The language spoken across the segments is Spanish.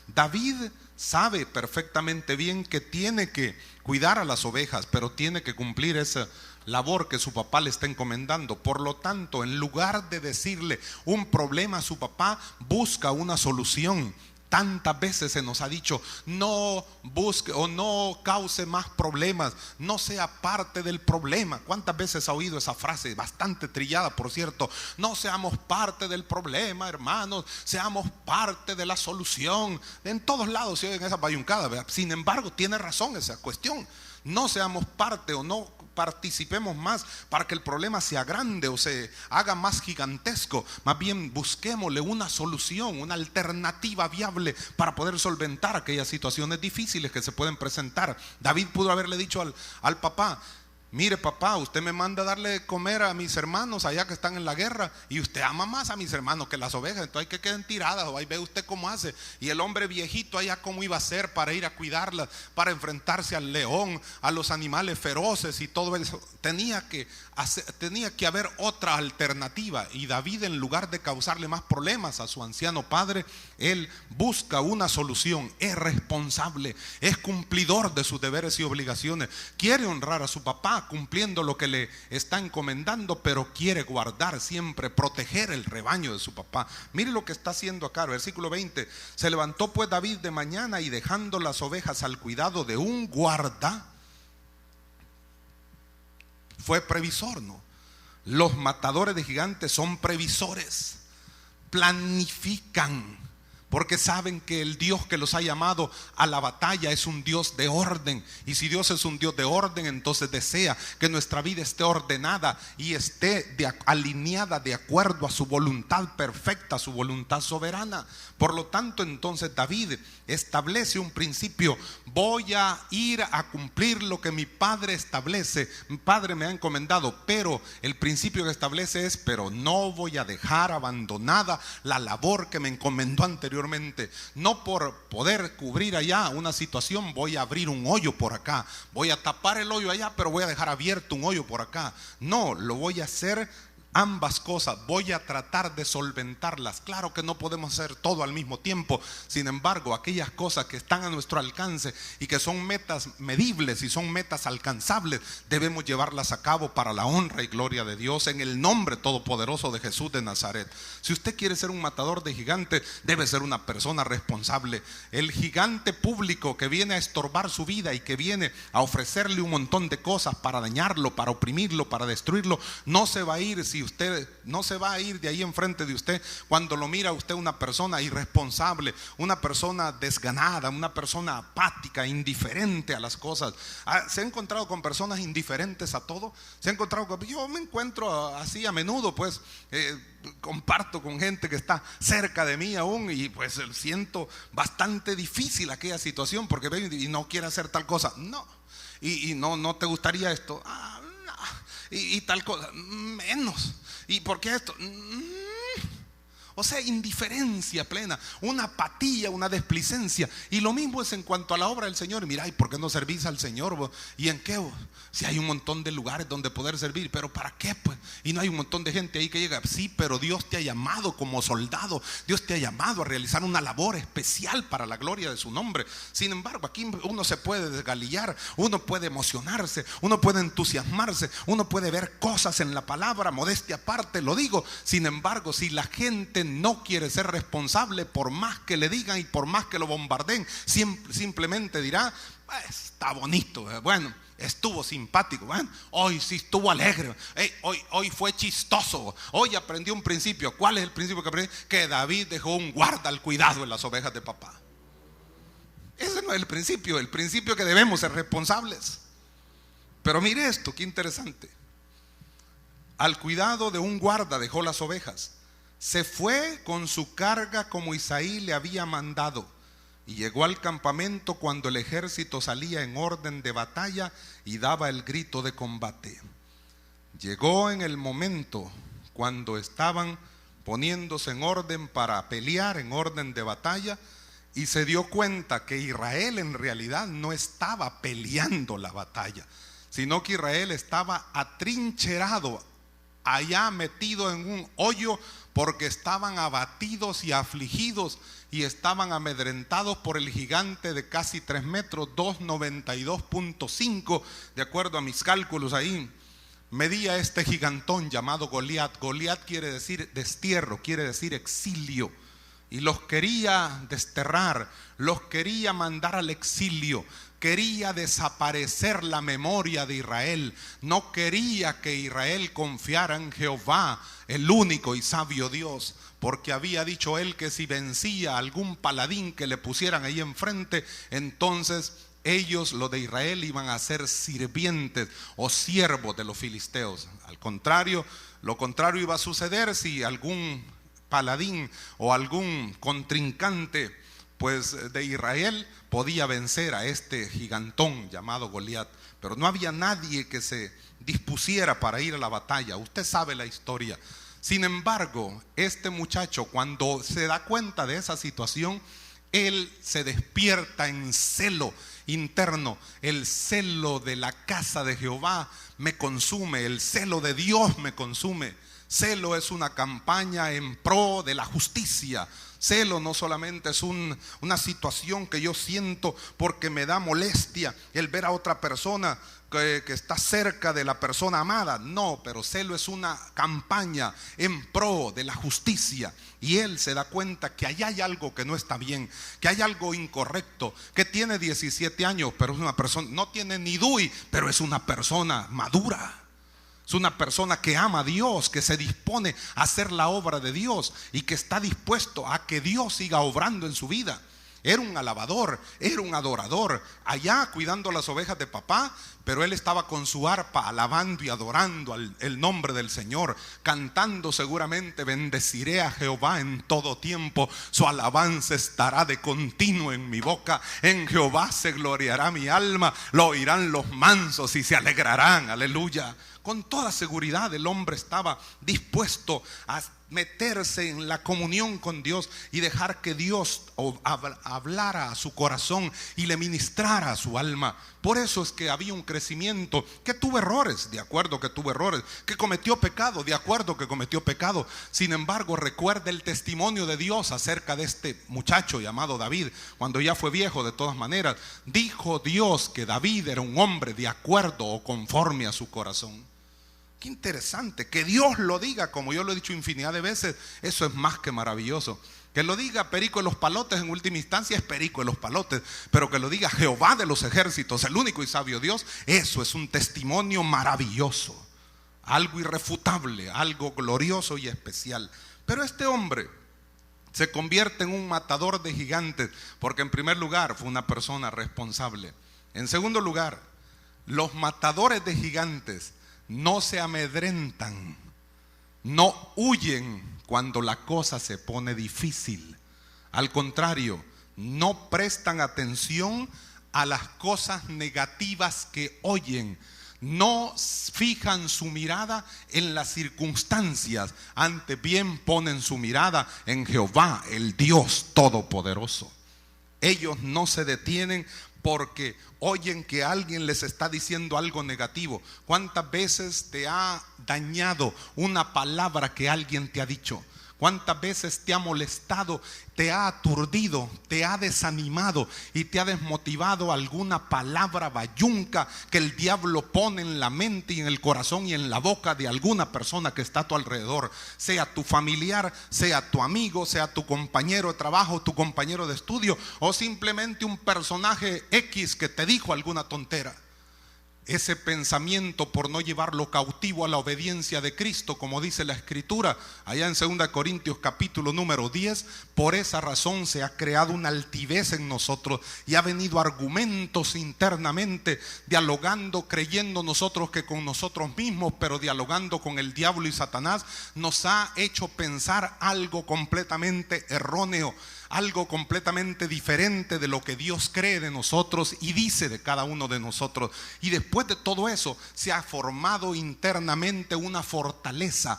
David sabe perfectamente bien que tiene que cuidar a las ovejas, pero tiene que cumplir esa labor que su papá le está encomendando. Por lo tanto, en lugar de decirle un problema a su papá, busca una solución. Tantas veces se nos ha dicho: no busque o no cause más problemas, no sea parte del problema. ¿Cuántas veces ha oído esa frase? Bastante trillada, por cierto. No seamos parte del problema, hermanos, seamos parte de la solución. En todos lados se oyen esas bayuncadas, ¿verdad? Sin embargo, tiene razón esa cuestión. No seamos parte o no participemos más para que el problema sea grande o se haga más gigantesco. Más bien busquémosle una solución, una alternativa viable para poder solventar aquellas situaciones difíciles que se pueden presentar. David pudo haberle dicho al papá: mire papá, usted me manda a darle de comer a mis hermanos allá que están en la guerra, y usted ama más a mis hermanos que las ovejas, entonces hay que queden tiradas, o ahí ve usted cómo hace. Y el hombre viejito allá cómo iba a hacer para ir a cuidarlas, para enfrentarse al león, a los animales feroces y todo eso. Tenía que haber otra alternativa. Y David, en lugar de causarle más problemas a su anciano padre, él busca una solución. Es responsable, es cumplidor de sus deberes y obligaciones, quiere honrar a su papá cumpliendo lo que le está encomendando, pero quiere guardar siempre, proteger el rebaño de su papá. Mire lo que está haciendo acá, versículo 20. Se levantó pues David de mañana, y dejando las ovejas al cuidado de un guarda. Fue previsor, ¿no? Los matadores de gigantes son previsores, planifican, porque saben que el Dios que los ha llamado a la batalla es un Dios de orden. Y si Dios es un Dios de orden, entonces desea que nuestra vida esté ordenada y esté alineada de acuerdo a su voluntad perfecta, a su voluntad soberana. Por lo tanto, entonces David establece un principio: voy a ir a cumplir lo que mi padre establece, mi padre me ha encomendado. Pero el principio que establece es: pero no voy a dejar abandonada la labor que me encomendó anteriormente. No por poder cubrir allá una situación voy a abrir un hoyo por acá, voy a tapar el hoyo allá, pero voy a dejar abierto un hoyo por acá. No, lo voy a hacer ambas cosas, voy a tratar de solventarlas. Claro que no podemos hacer todo al mismo tiempo. Sin embargo, aquellas cosas que están a nuestro alcance y que son metas medibles y son metas alcanzables, debemos llevarlas a cabo para la honra y gloria de Dios, en el nombre todopoderoso de Jesús de Nazaret. Si usted quiere ser un matador de gigantes, debe ser una persona responsable. El gigante público que viene a estorbar su vida y que viene a ofrecerle un montón de cosas para dañarlo, para oprimirlo, para destruirlo, no se va a ir si usted no se va a ir de ahí enfrente de usted cuando lo mira usted una persona irresponsable, una persona desganada, una persona apática, indiferente a las cosas. ¿Se ha encontrado con personas indiferentes a todo? ¿Se ha encontrado con... Yo me encuentro así a menudo, pues comparto con gente que está cerca de mí aún, y pues siento bastante difícil aquella situación, porque ve y no quiere hacer tal cosa. No. Y no te gustaría esto. Y tal cosa, menos. ¿Y por qué esto? O sea, indiferencia plena, una apatía, una desplicencia. Y lo mismo es en cuanto a la obra del Señor. Mira, ¿y por qué no servís al Señor vos? ¿Y en qué vos? Si hay un montón de lugares donde poder servir, ¿pero para qué pues? Y no hay un montón de gente ahí que llega. Sí, pero Dios te ha llamado como soldado, Dios te ha llamado a realizar una labor especial para la gloria de su nombre. Sin embargo, aquí uno se puede desgalillar, uno puede emocionarse, uno puede entusiasmarse, uno puede ver cosas en la palabra, modestia aparte lo digo. Sin embargo, si la gente no quiere ser responsable, por más que le digan y por más que lo bombardeen, simplemente dirá: está bonito, bueno, estuvo simpático, bueno, hoy sí estuvo alegre, hoy fue chistoso, hoy aprendió un principio. ¿Cuál es el principio que aprendí? Que David dejó un guarda al cuidado de las ovejas de papá. Ese no es el principio. El principio que debemos ser responsables. Pero mire esto, qué interesante. Al cuidado de un guarda dejó las ovejas. Se fue con su carga como Isaí le había mandado, y llegó al campamento cuando el ejército salía en orden de batalla y daba el grito de combate. Llegó en el momento cuando estaban poniéndose en orden para pelear, en orden de batalla, y se dio cuenta que Israel en realidad no estaba peleando la batalla, sino que Israel estaba atrincherado, allá metido en un hoyo, porque estaban abatidos y afligidos y estaban amedrentados por el gigante de casi 3 metros, 2,92.5, de acuerdo a mis cálculos ahí. Medía este gigantón llamado Goliat. Goliat quiere decir destierro, quiere decir exilio. Y los quería desterrar, los quería mandar al exilio. Quería desaparecer la memoria de Israel. No quería que Israel confiara en Jehová, el único y sabio Dios. Porque había dicho él que si vencía a algún paladín que le pusieran ahí enfrente, entonces ellos, los de Israel, iban a ser sirvientes o siervos de los filisteos. Al contrario, lo contrario iba a suceder si algún paladín o algún contrincante pues de Israel podía vencer a este gigantón llamado Goliat. Pero no había nadie que se dispusiera para ir a la batalla. Usted sabe la historia. Sin embargo, este muchacho, cuando se da cuenta de esa situación, él se despierta en celo interno. El celo de la casa de Jehová me consume, el celo de Dios me consume. Celo es una campaña en pro de la justicia. Celo no solamente es una situación que yo siento porque me da molestia el ver a otra persona que está cerca de la persona amada. No, pero celo es una campaña en pro de la justicia. Y él se da cuenta que allá hay algo que no está bien, que hay algo incorrecto, que tiene 17 años, pero es una persona, no tiene ni DUI, pero es una persona madura. Es una persona que ama a Dios, que se dispone a hacer la obra de Dios y que está dispuesto a que Dios siga obrando en su vida. Era un alabador, era un adorador, allá cuidando las ovejas de papá, pero él estaba con su arpa alabando y adorando el nombre del Señor, cantando seguramente: bendeciré a Jehová en todo tiempo, su alabanza estará de continuo en mi boca, en Jehová se gloriará mi alma, lo oirán los mansos y se alegrarán, aleluya. Con toda seguridad el hombre estaba dispuesto a meterse en la comunión con Dios y dejar que Dios hablara a su corazón y le ministrara a su alma. Por eso es que había un crecimiento, que tuvo errores, de acuerdo que tuvo errores, que cometió pecado, de acuerdo que cometió pecado. Sin embargo, recuerda el testimonio de Dios acerca de este muchacho llamado David, cuando ya fue viejo. De todas maneras, dijo Dios que David era un hombre de acuerdo o conforme a su corazón. Qué interesante, que Dios lo diga, como yo lo he dicho infinidad de veces, eso es más que maravilloso. Que lo diga Perico de los Palotes, en última instancia es Perico de los Palotes, pero que lo diga Jehová de los ejércitos, el único y sabio Dios, eso es un testimonio maravilloso, algo irrefutable, algo glorioso y especial. Pero este hombre se convierte en un matador de gigantes, porque en primer lugar fue una persona responsable. En segundo lugar, los matadores de gigantes no se amedrentan, no huyen cuando la cosa se pone difícil. Al contrario, no prestan atención a las cosas negativas que oyen, no fijan su mirada en las circunstancias, antes bien ponen su mirada en Jehová, el Dios Todopoderoso. Ellos no se detienen porque oyen que alguien les está diciendo algo negativo. ¿Cuántas veces te ha dañado una palabra que alguien te ha dicho? ¿Cuántas veces te ha molestado, te ha aturdido, te ha desanimado y te ha desmotivado alguna palabra bayunca que el diablo pone en la mente y en el corazón y en la boca de alguna persona que está a tu alrededor? Sea tu familiar, sea tu amigo, sea tu compañero de trabajo, tu compañero de estudio, o simplemente un personaje X que te dijo alguna tontera. Ese pensamiento, por no llevarlo cautivo a la obediencia de Cristo, como dice la Escritura allá en 2 Corintios capítulo número 10, por esa razón se ha creado una altivez en nosotros y ha venido argumentos internamente, dialogando, creyendo nosotros que con nosotros mismos, pero dialogando con el diablo y Satanás, nos ha hecho pensar algo completamente erróneo, algo completamente diferente de lo que Dios cree de nosotros y dice de cada uno de nosotros. Y después de todo eso se ha formado internamente una fortaleza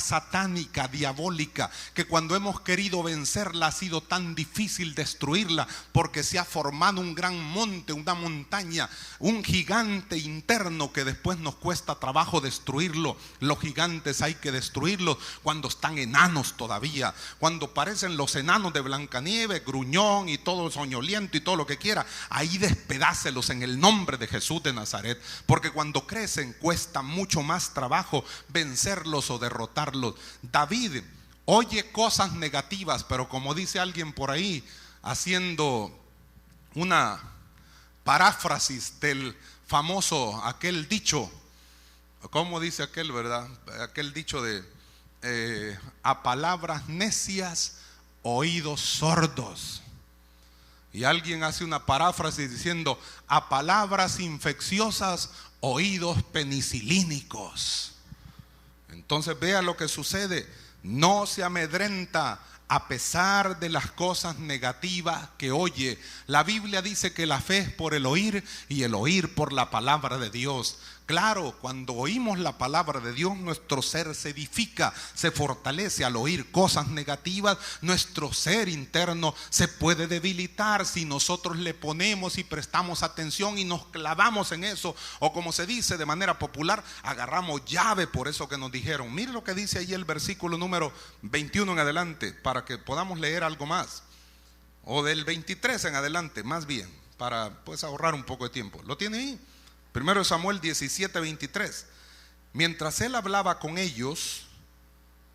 satánica, diabólica, que cuando hemos querido vencerla ha sido tan difícil destruirla, porque se ha formado un gran monte, una montaña, un gigante interno que después nos cuesta trabajo destruirlo. Los gigantes hay que destruirlos cuando están enanos todavía, cuando parecen los enanos hermanos de Blancanieves, gruñón y todo soñoliento y todo lo que quiera, ahí despedácelos en el nombre de Jesús de Nazaret, porque cuando crecen cuesta mucho más trabajo vencerlos o derrotarlos. David oye cosas negativas, pero como dice alguien por ahí, haciendo una paráfrasis del famoso, aquel dicho, ¿cómo dice aquel, verdad? Aquel dicho de a palabras necias, oídos sordos. Y alguien hace una paráfrasis diciendo a palabras infecciosas, oídos penicilínicos. Entonces vea lo que sucede. No se amedrenta a pesar de las cosas negativas que oye. La Biblia dice que la fe es por el oír y el oír por la palabra de Dios. Claro, cuando oímos la palabra de Dios, nuestro ser se edifica, se fortalece. Al oír cosas negativas, nuestro ser interno se puede debilitar si nosotros le ponemos y prestamos atención y nos clavamos en eso, o como se dice de manera popular, agarramos llave por eso que nos dijeron. Mire lo que dice ahí el versículo número 21 en adelante, para que podamos leer algo más, o del 23 en adelante, más bien, para pues ahorrar un poco de tiempo. ¿Lo tiene ahí? 1 Samuel 17:23. Mientras él hablaba con ellos,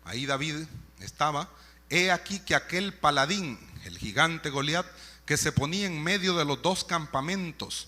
ahí David estaba, he aquí que aquel paladín, el gigante Goliat, que se ponía en medio de los dos campamentos,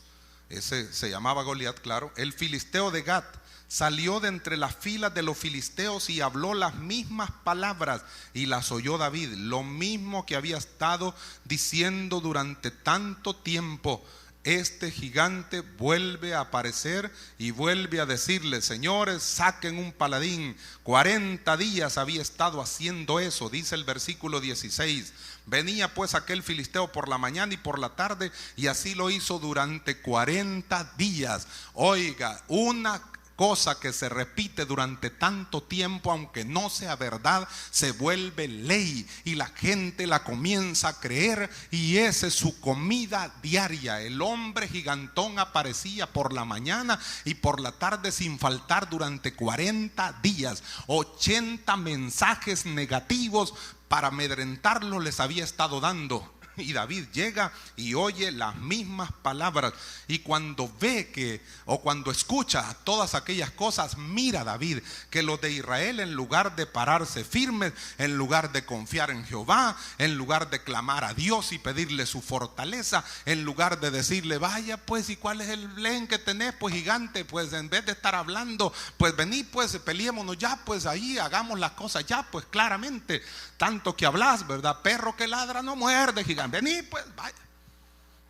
ese se llamaba Goliat, claro, el filisteo de Gat, salió de entre las filas de los filisteos y habló las mismas palabras, y las oyó David, lo mismo que había estado diciendo durante tanto tiempo. Este gigante vuelve a aparecer y vuelve a decirle: señores, saquen un paladín. 40 días había estado haciendo eso, dice el versículo 16. Venía pues aquel filisteo por la mañana y por la tarde, y así lo hizo durante 40 días. Oiga, una cosa que se repite durante tanto tiempo, aunque no sea verdad, se vuelve ley y la gente la comienza a creer, y esa es su comida diaria. El hombre gigantón aparecía por la mañana y por la tarde sin faltar durante 40 días. 80 mensajes negativos para amedrentarlo les había estado dando. Y David llega y oye las mismas palabras, y cuando ve que, o cuando escucha todas aquellas cosas, mira David que los de Israel, en lugar de pararse firmes, en lugar de confiar en Jehová, en lugar de clamar a Dios y pedirle su fortaleza, en lugar de decirle: vaya pues, ¿y cuál es el plan que tenés, pues gigante? Pues en vez de estar hablando, pues vení pues, peleémonos ya, pues ahí hagamos las cosas ya, pues claramente, tanto que hablas, ¿verdad? Perro que ladra no muerde, gigante. Vení pues, vaya.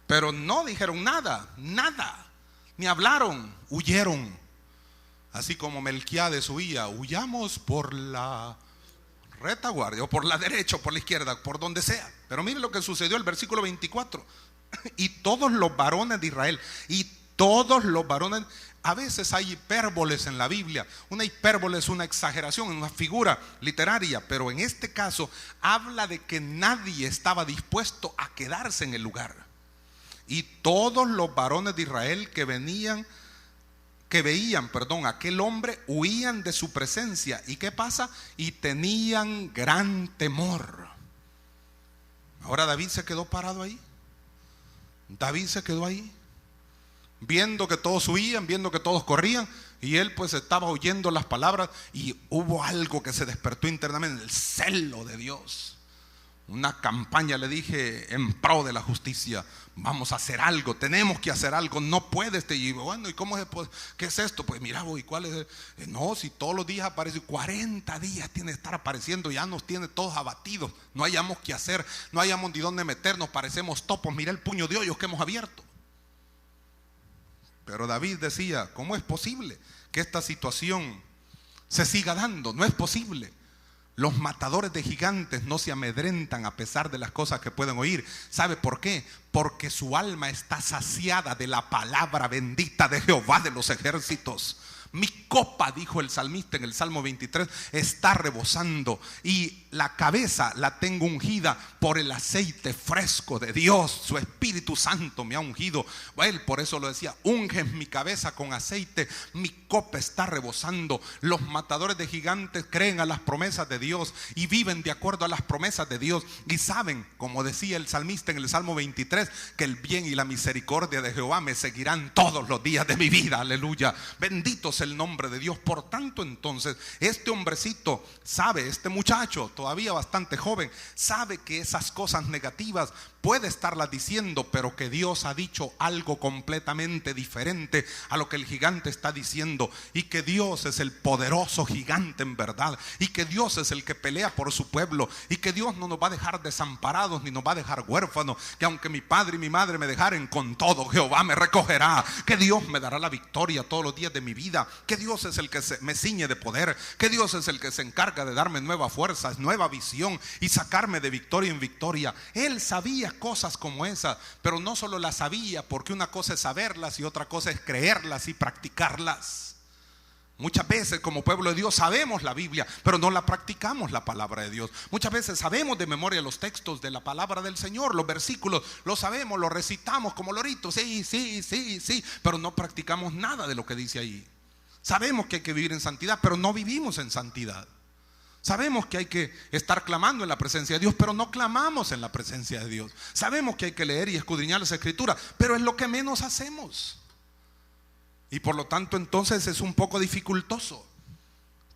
Pero no dijeron nada, ni hablaron, huyeron. Así como Melquiades huía: huyamos por la retaguardia, o por la derecha, o por la izquierda, por donde sea. Pero mire lo que sucedió el versículo 24. Y todos los varones de Israel, a veces hay hipérboles en la Biblia. Una hipérbole es una exageración, una figura literaria, pero en este caso habla de que nadie estaba dispuesto a quedarse en el lugar. Y todos los varones de Israel que veían aquel hombre, huían de su presencia. ¿Y qué pasa? Y tenían gran temor. Ahora David se quedó parado ahí. David se quedó ahí, viendo que todos huían, viendo que todos corrían, y él pues estaba oyendo las palabras, y hubo algo que se despertó internamente: el celo de Dios. Una campaña, le dije, en pro de la justicia. Vamos a hacer algo, tenemos que hacer algo, no puede y bueno, ¿y cómo es? Pues, ¿qué es esto? Pues mira, ¿y cuál es? No, si todos los días aparece, 40 días tiene que estar apareciendo, ya nos tiene todos abatidos, no hayamos qué hacer, no hayamos ni dónde meternos, parecemos topos, mira el puño de hoyos que hemos abierto. Pero David decía: ¿cómo es posible que esta situación se siga dando? No es posible. Los matadores de gigantes no se amedrentan a pesar de las cosas que pueden oír. ¿Sabe por qué? Porque su alma está saciada de la palabra bendita de Jehová de los ejércitos. Mi copa, dijo el salmista en el Salmo 23, está rebosando, y la cabeza la tengo ungida por el aceite fresco de Dios. Su Espíritu Santo me ha ungido. Él por eso lo decía: unge mi cabeza con aceite, mi copa está rebosando. Los matadores de gigantes creen a las promesas de Dios y viven de acuerdo a las promesas de Dios, y saben, como decía el salmista en el Salmo 23, que el bien y la misericordia de Jehová me seguirán todos los días de mi vida. Aleluya, bendito sea el nombre de Dios. Por tanto, entonces, este hombrecito sabe, este muchacho todavía bastante joven, sabe que esas cosas negativas puede estarlas diciendo, pero que Dios ha dicho algo completamente diferente a lo que el gigante está diciendo, y que Dios es el poderoso gigante en verdad, y que Dios es el que pelea por su pueblo, y que Dios no nos va a dejar desamparados ni nos va a dejar huérfanos, que aunque mi padre y mi madre me dejaren, con todo Jehová me recogerá, que Dios me dará la victoria todos los días de mi vida, que Dios es el que me ciñe de poder, que Dios es el que se encarga de darme nuevas fuerzas, nueva visión y sacarme de victoria en victoria. Él sabía cosas como esas, pero no solo las sabía, porque una cosa es saberlas y otra cosa es creerlas y practicarlas. Muchas veces como pueblo de Dios sabemos la Biblia, pero no la practicamos, la palabra de Dios. Muchas veces sabemos de memoria los textos de la palabra del Señor, los versículos, los sabemos, los recitamos como loritos, sí, pero no practicamos nada de lo que dice ahí. Sabemos que hay que vivir en santidad, pero no vivimos en santidad. Sabemos que hay que estar clamando en la presencia de Dios, pero no clamamos en la presencia de Dios. Sabemos que hay que leer y escudriñar las escrituras, pero es lo que menos hacemos. Y por lo tanto entonces es un poco dificultoso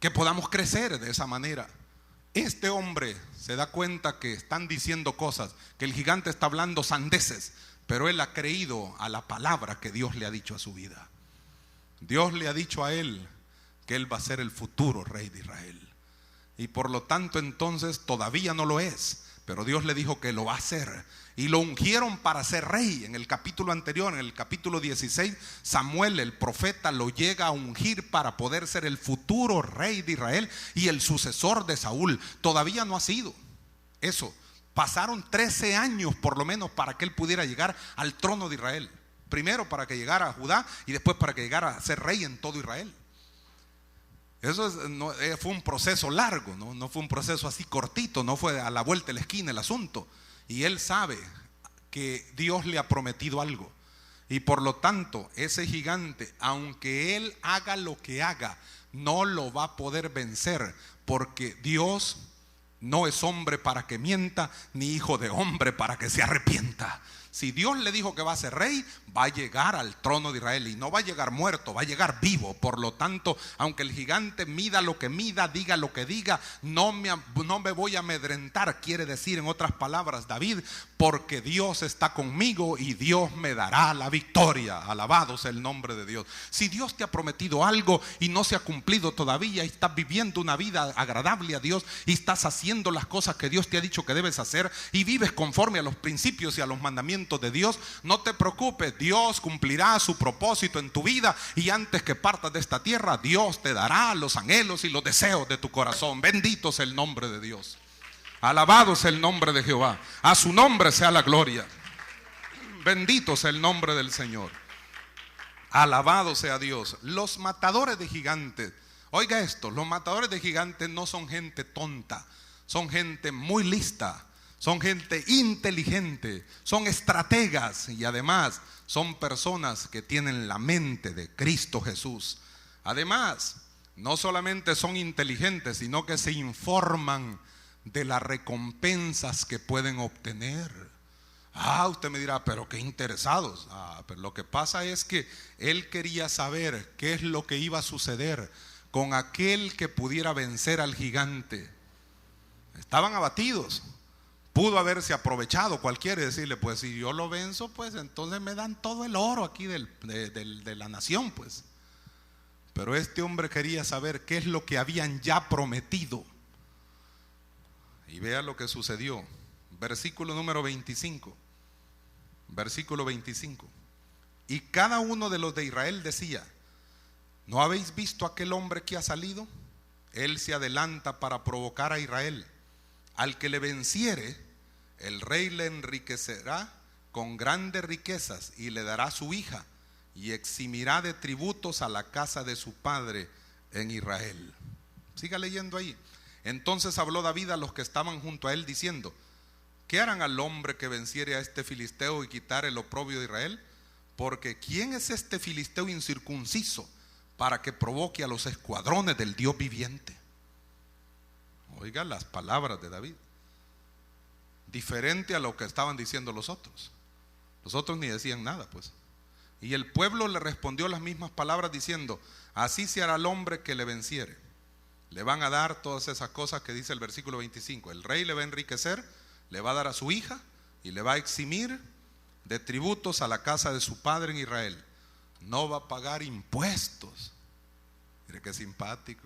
que podamos crecer de esa manera. Este hombre se da cuenta que están diciendo cosas, que el gigante está hablando sandeces, pero él ha creído a la palabra que Dios le ha dicho a su vida. Dios le ha dicho a él que él va a ser el futuro rey de Israel. Y por lo tanto entonces todavía no lo es, pero Dios le dijo que lo va a hacer. Y lo ungieron para ser rey. En el capítulo anterior, en el capítulo 16, Samuel el profeta lo llega a ungir para poder ser el futuro rey de Israel y el sucesor de Saúl. Todavía no ha sido eso. Pasaron 13 años por lo menos para que él pudiera llegar al trono de Israel. Primero para que llegara a Judá y después para que llegara a ser rey en todo Israel. Eso fue un proceso largo, no fue un proceso así cortito, no fue a la vuelta de la esquina el asunto. Y él sabe que Dios le ha prometido algo. Y por lo tanto, ese gigante, aunque él haga lo que haga, no lo va a poder vencer, porque Dios no es hombre para que mienta, ni hijo de hombre para que se arrepienta. Si Dios le dijo que va a ser rey, va a llegar al trono de Israel, y no va a llegar muerto, va a llegar vivo. Por lo tanto, aunque el gigante mida lo que mida, diga lo que diga, no me voy a amedrentar. Quiere decir, en otras palabras, David, porque Dios está conmigo y Dios me dará la victoria. Alabado sea el nombre de Dios. Si Dios te ha prometido algo y no se ha cumplido todavía, y estás viviendo una vida agradable a Dios, y estás haciendo las cosas que Dios te ha dicho que debes hacer, y vives conforme a los principios y a los mandamientos de Dios, no te preocupes, Dios cumplirá su propósito en tu vida, y antes que partas de esta tierra, Dios te dará los anhelos y los deseos de tu corazón. Bendito sea el nombre de Dios. Alabado sea el nombre de Jehová. A su nombre sea la gloria. Bendito sea el nombre del Señor. Alabado sea Dios. Los matadores de gigantes, oiga esto, los matadores de gigantes no son gente tonta, son gente muy lista. Son gente inteligente, son estrategas, y además son personas que tienen la mente de Cristo Jesús. Además, no solamente son inteligentes, sino que se informan de las recompensas que pueden obtener. Usted me dirá, pero qué interesados. Pero lo que pasa es que él quería saber qué es lo que iba a suceder con aquel que pudiera vencer al gigante. Estaban abatidos. Pudo haberse aprovechado cualquiera y decirle, pues si yo lo venzo, pues entonces me dan todo el oro aquí de la nación, pues. Pero este hombre quería saber qué es lo que habían ya prometido. Y vea lo que sucedió. Versículo número 25. Versículo 25. Y cada uno de los de Israel decía, ¿no habéis visto aquel hombre que ha salido? Él se adelanta para provocar a Israel. Al que le venciere, el rey le enriquecerá con grandes riquezas y le dará su hija, y eximirá de tributos a la casa de su padre en Israel. Siga leyendo ahí. Entonces habló David a los que estaban junto a él diciendo: ¿qué harán al hombre que venciere a este filisteo y quitare el oprobio de Israel? Porque ¿quién es este filisteo incircunciso para que provoque a los escuadrones del Dios viviente? Oiga las palabras de David, diferente a lo que estaban diciendo los otros. Los otros ni decían nada, pues. Y el pueblo le respondió las mismas palabras diciendo: así se hará al hombre que le venciere. Le van a dar todas esas cosas que dice el versículo 25. El rey le va a enriquecer, le va a dar a su hija y le va a eximir de tributos a la casa de su padre en Israel. No va a pagar impuestos. Mire qué simpático.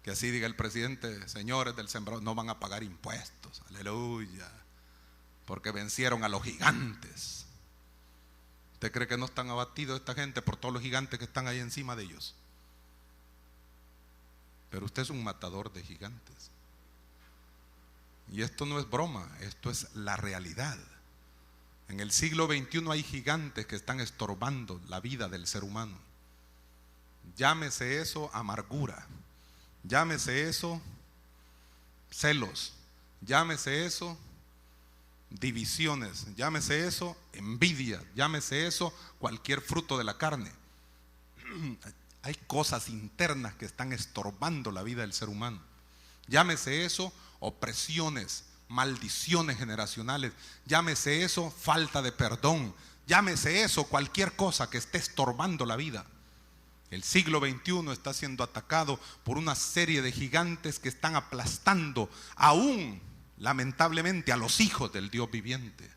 Que así diga el presidente: señores del sembrado, no van a pagar impuestos. Aleluya. Porque vencieron a los gigantes. ¿Usted cree que no están abatidos esta gente por todos los gigantes que están ahí encima de ellos? Pero usted es un matador de gigantes. Y esto no es broma, esto es la realidad. En el siglo XXI hay gigantes que están estorbando la vida del ser humano. Llámese eso amargura, llámese eso celos, llámese eso divisiones, llámese eso envidia, llámese eso cualquier fruto de la carne. Hay cosas internas que están estorbando la vida del ser humano. Llámese eso opresiones, maldiciones generacionales, llámese eso falta de perdón, llámese eso cualquier cosa que esté estorbando la vida. El siglo XXI está siendo atacado por una serie de gigantes que están aplastando aún, lamentablemente, a los hijos del Dios viviente.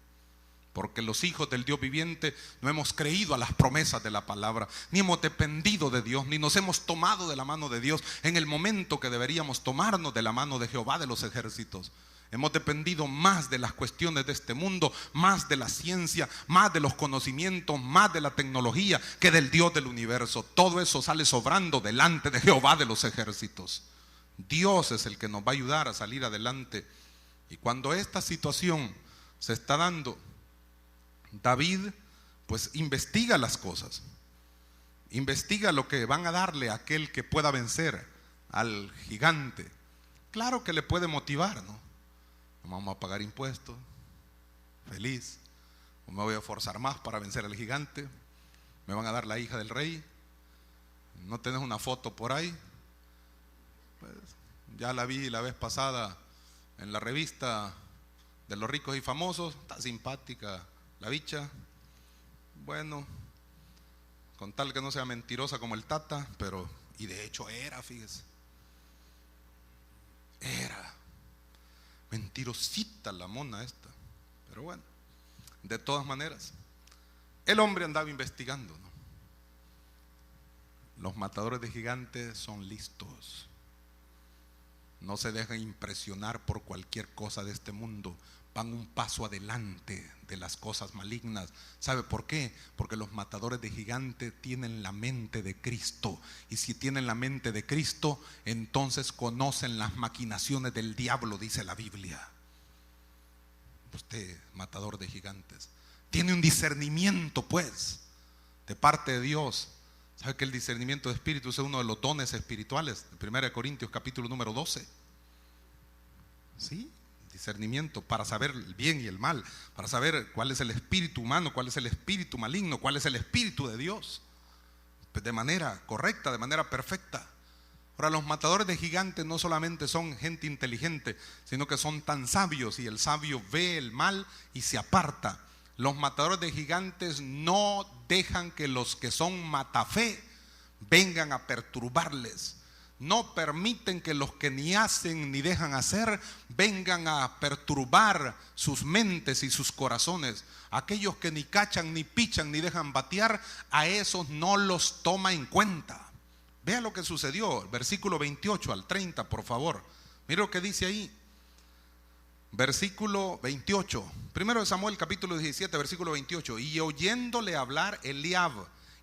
Porque los hijos del Dios viviente no hemos creído a las promesas de la palabra, ni hemos dependido de Dios, ni nos hemos tomado de la mano de Dios en el momento que deberíamos tomarnos de la mano de Jehová de los ejércitos. Hemos dependido más de las cuestiones de este mundo, más de la ciencia, más de los conocimientos, más de la tecnología que del Dios del universo. Todo eso sale sobrando delante de Jehová de los ejércitos. Dios es el que nos va a ayudar a salir adelante. Y cuando esta situación se está dando, David pues investiga las cosas, investiga lo que van a darle a aquel que pueda vencer al gigante. Claro que le puede motivar, ¿no? No vamos a pagar impuestos, feliz, o me voy a esforzar más para vencer al gigante, me van a dar la hija del rey, no tenés una foto por ahí, pues ya la vi la vez pasada en la revista de los ricos y famosos, está simpática la bicha, bueno, con tal que no sea mentirosa como el Tata, pero, y de hecho era, fíjese, era mentirosita la mona esta, pero bueno, de todas maneras, el hombre andaba investigando, ¿no? Los matadores de gigantes son listos, no se dejan impresionar por cualquier cosa de este mundo, van un paso adelante de las cosas malignas. ¿Sabe por qué? Porque los matadores de gigantes tienen la mente de Cristo, y si tienen la mente de Cristo, entonces conocen las maquinaciones del diablo, dice la Biblia. Usted, matador de gigantes, tiene un discernimiento pues de parte de Dios. ¿Sabe que el discernimiento de espíritu es uno de los dones espirituales? De 1 Corintios capítulo número 12. ¿Sí? Discernimiento para saber el bien y el mal, para saber cuál es el espíritu humano, cuál es el espíritu maligno, cuál es el espíritu de Dios, pues de manera correcta, de manera perfecta. Ahora, los matadores de gigantes no solamente son gente inteligente, sino que son tan sabios, y el sabio ve el mal y se aparta. Los matadores de gigantes no dejan que los que son matafé vengan a perturbarles. No permiten que los que ni hacen ni dejan hacer vengan a perturbar sus mentes y sus corazones. Aquellos que ni cachan, ni pichan, ni dejan batear, a esos no los toma en cuenta. Vea lo que sucedió, versículo 28 al 30, por favor. Mira lo que dice ahí. Versículo 28. Primero de Samuel, capítulo 17, versículo 28. Y oyéndole hablar Eliab,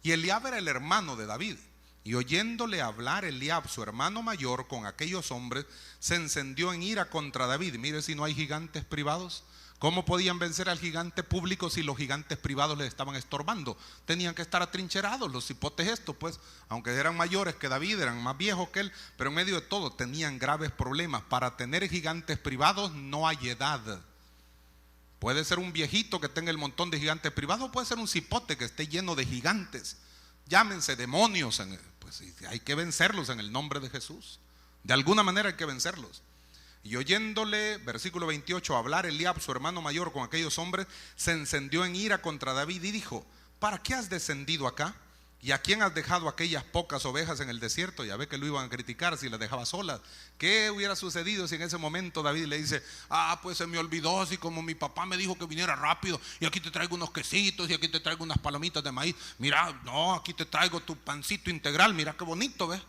y Eliab era el hermano de David. Y oyéndole hablar Eliab, su hermano mayor, con aquellos hombres, se encendió en ira contra David. Mire si no hay gigantes privados. ¿Cómo podían vencer al gigante público si los gigantes privados les estaban estorbando? Tenían que estar atrincherados los cipotes estos, pues, aunque eran mayores que David, eran más viejos que él, pero en medio de todo tenían graves problemas. Para tener gigantes privados no hay edad. Puede ser un viejito que tenga el montón de gigantes privados, puede ser un cipote que esté lleno de gigantes. Llámense demonios, pues hay que vencerlos en el nombre de Jesús. De alguna manera hay que vencerlos. Y oyéndole, versículo 28, hablar Eliab, su hermano mayor, con aquellos hombres, se encendió en ira contra David y dijo: ¿para qué has descendido acá? ¿Y a quién has dejado aquellas pocas ovejas en el desierto? Ya ve que lo iban a criticar si las dejaba solas. ¿Qué hubiera sucedido si en ese momento David le dice: pues se me olvidó, así como mi papá me dijo que viniera rápido, y aquí te traigo unos quesitos, y aquí te traigo unas palomitas de maíz, mira, no, aquí te traigo tu pancito integral, mira qué bonito, ¿ves?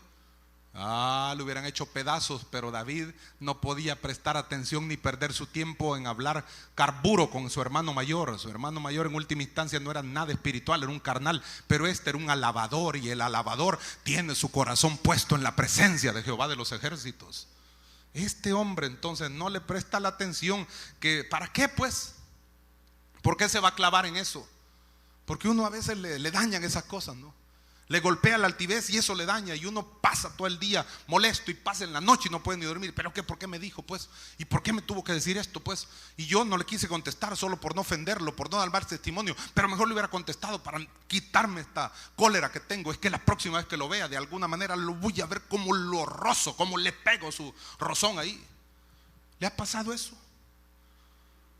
Lo hubieran hecho pedazos, pero David no podía prestar atención ni perder su tiempo en hablar carburo con su hermano mayor. Su hermano mayor en última instancia no era nada espiritual, era un carnal, pero este era un alabador, y el alabador tiene su corazón puesto en la presencia de Jehová de los ejércitos. Este hombre entonces no le presta la atención que, ¿para qué pues? ¿Por qué se va a clavar en eso? Porque uno a veces le dañan esas cosas, ¿no? Le golpea la altivez y eso le daña, y uno pasa todo el día molesto y pasa en la noche y no puede ni dormir. ¿Pero qué? ¿Por qué me dijo pues? ¿Y por qué me tuvo que decir esto pues? Y yo no le quise contestar solo por no ofenderlo, por no dar testimonio, pero mejor le hubiera contestado para quitarme esta cólera que tengo. Es que la próxima vez que lo vea, de alguna manera lo voy a ver como lo rozo, como le pego su rozón ahí. ¿Le ha pasado eso?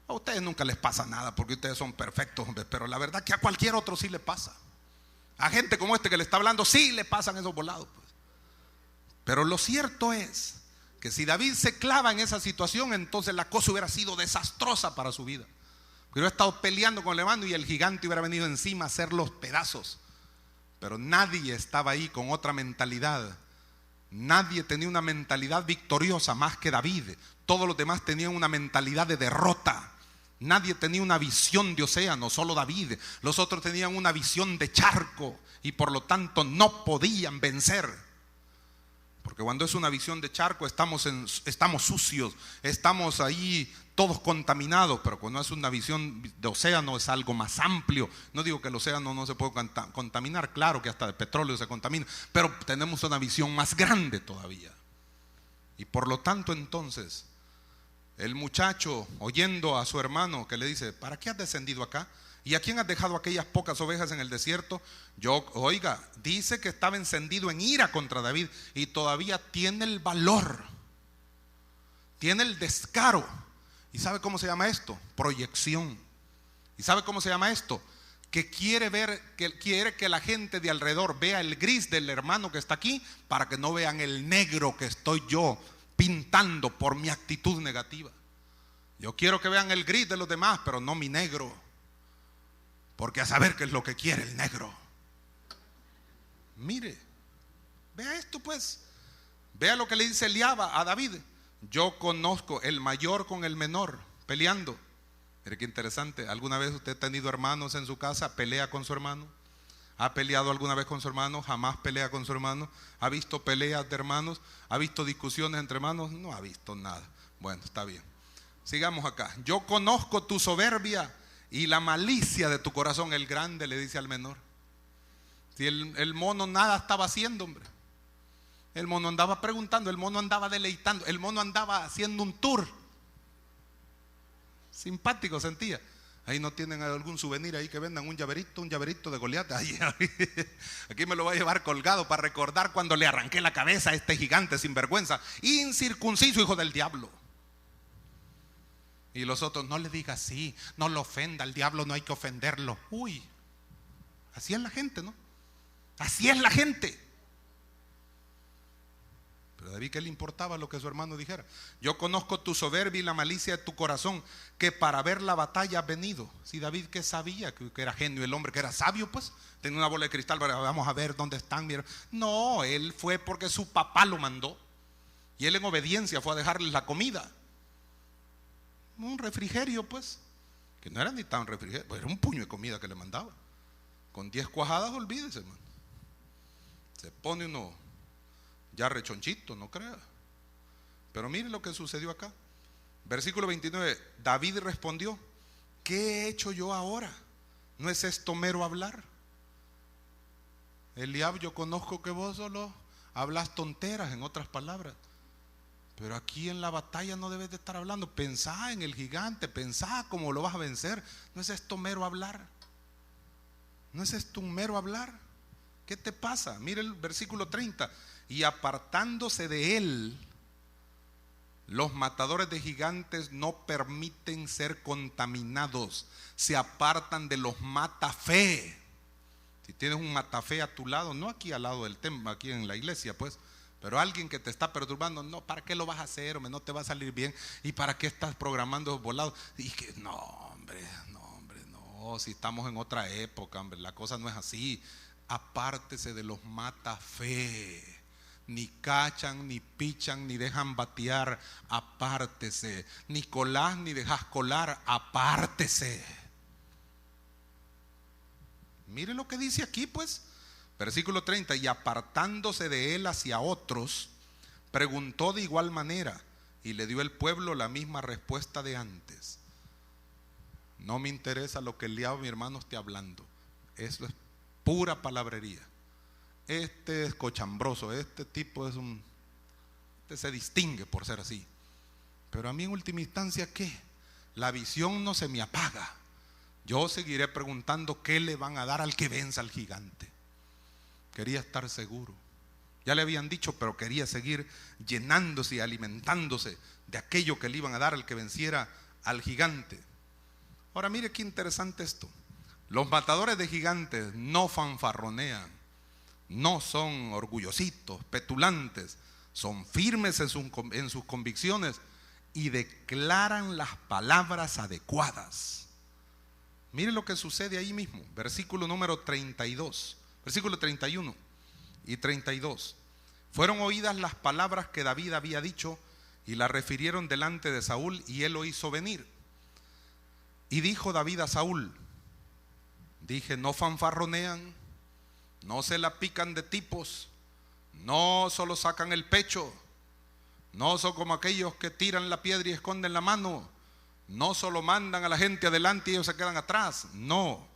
A ustedes nunca les pasa nada porque ustedes son perfectos, pero la verdad que a cualquier otro sí le pasa. A gente como este que le está hablando sí le pasan esos volados, pues. Pero lo cierto es que si David se clava en esa situación, entonces la cosa hubiera sido desastrosa para su vida. Hubiera estado peleando con el hermano y el gigante hubiera venido encima a hacer los pedazos. Pero nadie estaba ahí con otra mentalidad. Nadie tenía una mentalidad victoriosa más que David. Todos los demás tenían una mentalidad de derrota. Nadie tenía una visión de océano, solo David. Los otros tenían una visión de charco y por lo tanto no podían vencer. Porque cuando es una visión de charco estamos sucios, estamos ahí todos contaminados. Pero cuando es una visión de océano es algo más amplio. No digo que el océano no se puede contaminar, claro que hasta el petróleo se contamina, pero tenemos una visión más grande todavía. Y por lo tanto entonces el muchacho, oyendo a su hermano que le dice: ¿para qué has descendido acá? ¿Y a quién has dejado aquellas pocas ovejas en el desierto? Dice que estaba encendido en ira contra David y todavía tiene el valor, tiene el descaro. ¿Y sabe cómo se llama esto? Proyección. ¿Y sabe cómo se llama esto? Que quiere que la gente de alrededor vea el gris del hermano que está aquí, para que no vean el negro que estoy yo pintando por mi actitud negativa. Yo quiero que vean el gris de los demás, pero no mi negro, porque a saber qué es lo que quiere el negro. Mire, vea esto pues. Vea lo que le dice Eliab a David: yo conozco el mayor con el menor peleando. Mire qué interesante. ¿Alguna vez usted ha tenido hermanos en su casa? ¿Pelea con su hermano? ¿Ha peleado alguna vez con su hermano? ¿Jamás pelea con su hermano? ¿Ha visto peleas de hermanos? ¿Ha visto discusiones entre hermanos? No ha visto nada. Bueno, está bien. Sigamos acá. Yo conozco tu soberbia y la malicia de tu corazón. El grande le dice al menor. Si el mono nada estaba haciendo, hombre. El mono andaba preguntando, el mono andaba deleitando, el mono andaba haciendo un tour. Simpático sentía. Ahí no tienen algún souvenir ahí que vendan un llaverito de Goliat. Aquí me lo voy a llevar colgado para recordar cuando le arranqué la cabeza a este gigante sinvergüenza, incircunciso, hijo del diablo. Y los otros: no le diga así, no lo ofenda, al diablo no hay que ofenderlo. Uy, así es la gente, ¿no? Así es la gente. Pero a David, ¿qué le importaba lo que su hermano dijera? Yo conozco tu soberbia y la malicia de tu corazón, que para ver la batalla has venido. Si David, ¿qué sabía? Que era genio el hombre, que era sabio, pues tenía una bola de cristal para vamos a ver dónde están. No, él fue porque su papá lo mandó, y él en obediencia fue a dejarles la comida. Un refrigerio pues, que no era ni tan refrigerio, pues era un puño de comida que le mandaba. Con 10 cuajadas, olvídese, hermano. Se pone uno ya rechonchito, no crea. Pero mire lo que sucedió acá. Versículo 29, David respondió: ¿qué he hecho yo ahora? ¿No es esto mero hablar? Eliab, yo conozco que vos solo hablas tonteras, en otras palabras, pero aquí en la batalla no debes de estar hablando. Pensá en el gigante, pensá cómo lo vas a vencer. ¿No es esto mero hablar? ¿No es esto un mero hablar? ¿Qué te pasa? Mire el versículo 30, y apartándose de él, los matadores de gigantes no permiten ser contaminados, se apartan de los matafe. Si tienes un matafe a tu lado, no aquí al lado del templo, aquí en la iglesia, pues, pero alguien que te está perturbando, no, ¿para qué lo vas a hacer, hombre? No te va a salir bien. ¿Y para qué estás programando esos volados? Y que no, hombre, no, si estamos en otra época, hombre, la cosa no es así. Apártese de los matafe. Ni cachan, ni pichan, ni dejan batear, apártese. Ni colás, ni dejas colar, apártese. Mire lo que dice aquí, pues, versículo 30, y apartándose de él hacia otros, preguntó de igual manera, y le dio el pueblo la misma respuesta de antes. No me interesa lo que Eliab, mi hermano, esté hablando. Eso es pura palabrería. Este es cochambroso, este tipo es este se distingue por ser así. Pero a mí en última instancia, ¿qué? La visión no se me apaga. Yo seguiré preguntando qué le van a dar al que venza al gigante. Quería estar seguro. Ya le habían dicho, pero quería seguir llenándose y alimentándose de aquello que le iban a dar al que venciera al gigante. Ahora mire qué interesante esto. Los matadores de gigantes no fanfarronean, no son orgullositos, petulantes, son firmes en sus convicciones y declaran las palabras adecuadas. Mire lo que sucede ahí mismo, versículo número 32, versículo 31 y 32. Fueron oídas las palabras que David había dicho y las refirieron delante de Saúl, y él lo hizo venir. Y dijo David a Saúl: dije, no fanfarronean, no se la pican de tipos, no solo sacan el pecho, no son como aquellos que tiran la piedra y esconden la mano, no solo mandan a la gente adelante y ellos se quedan atrás. No,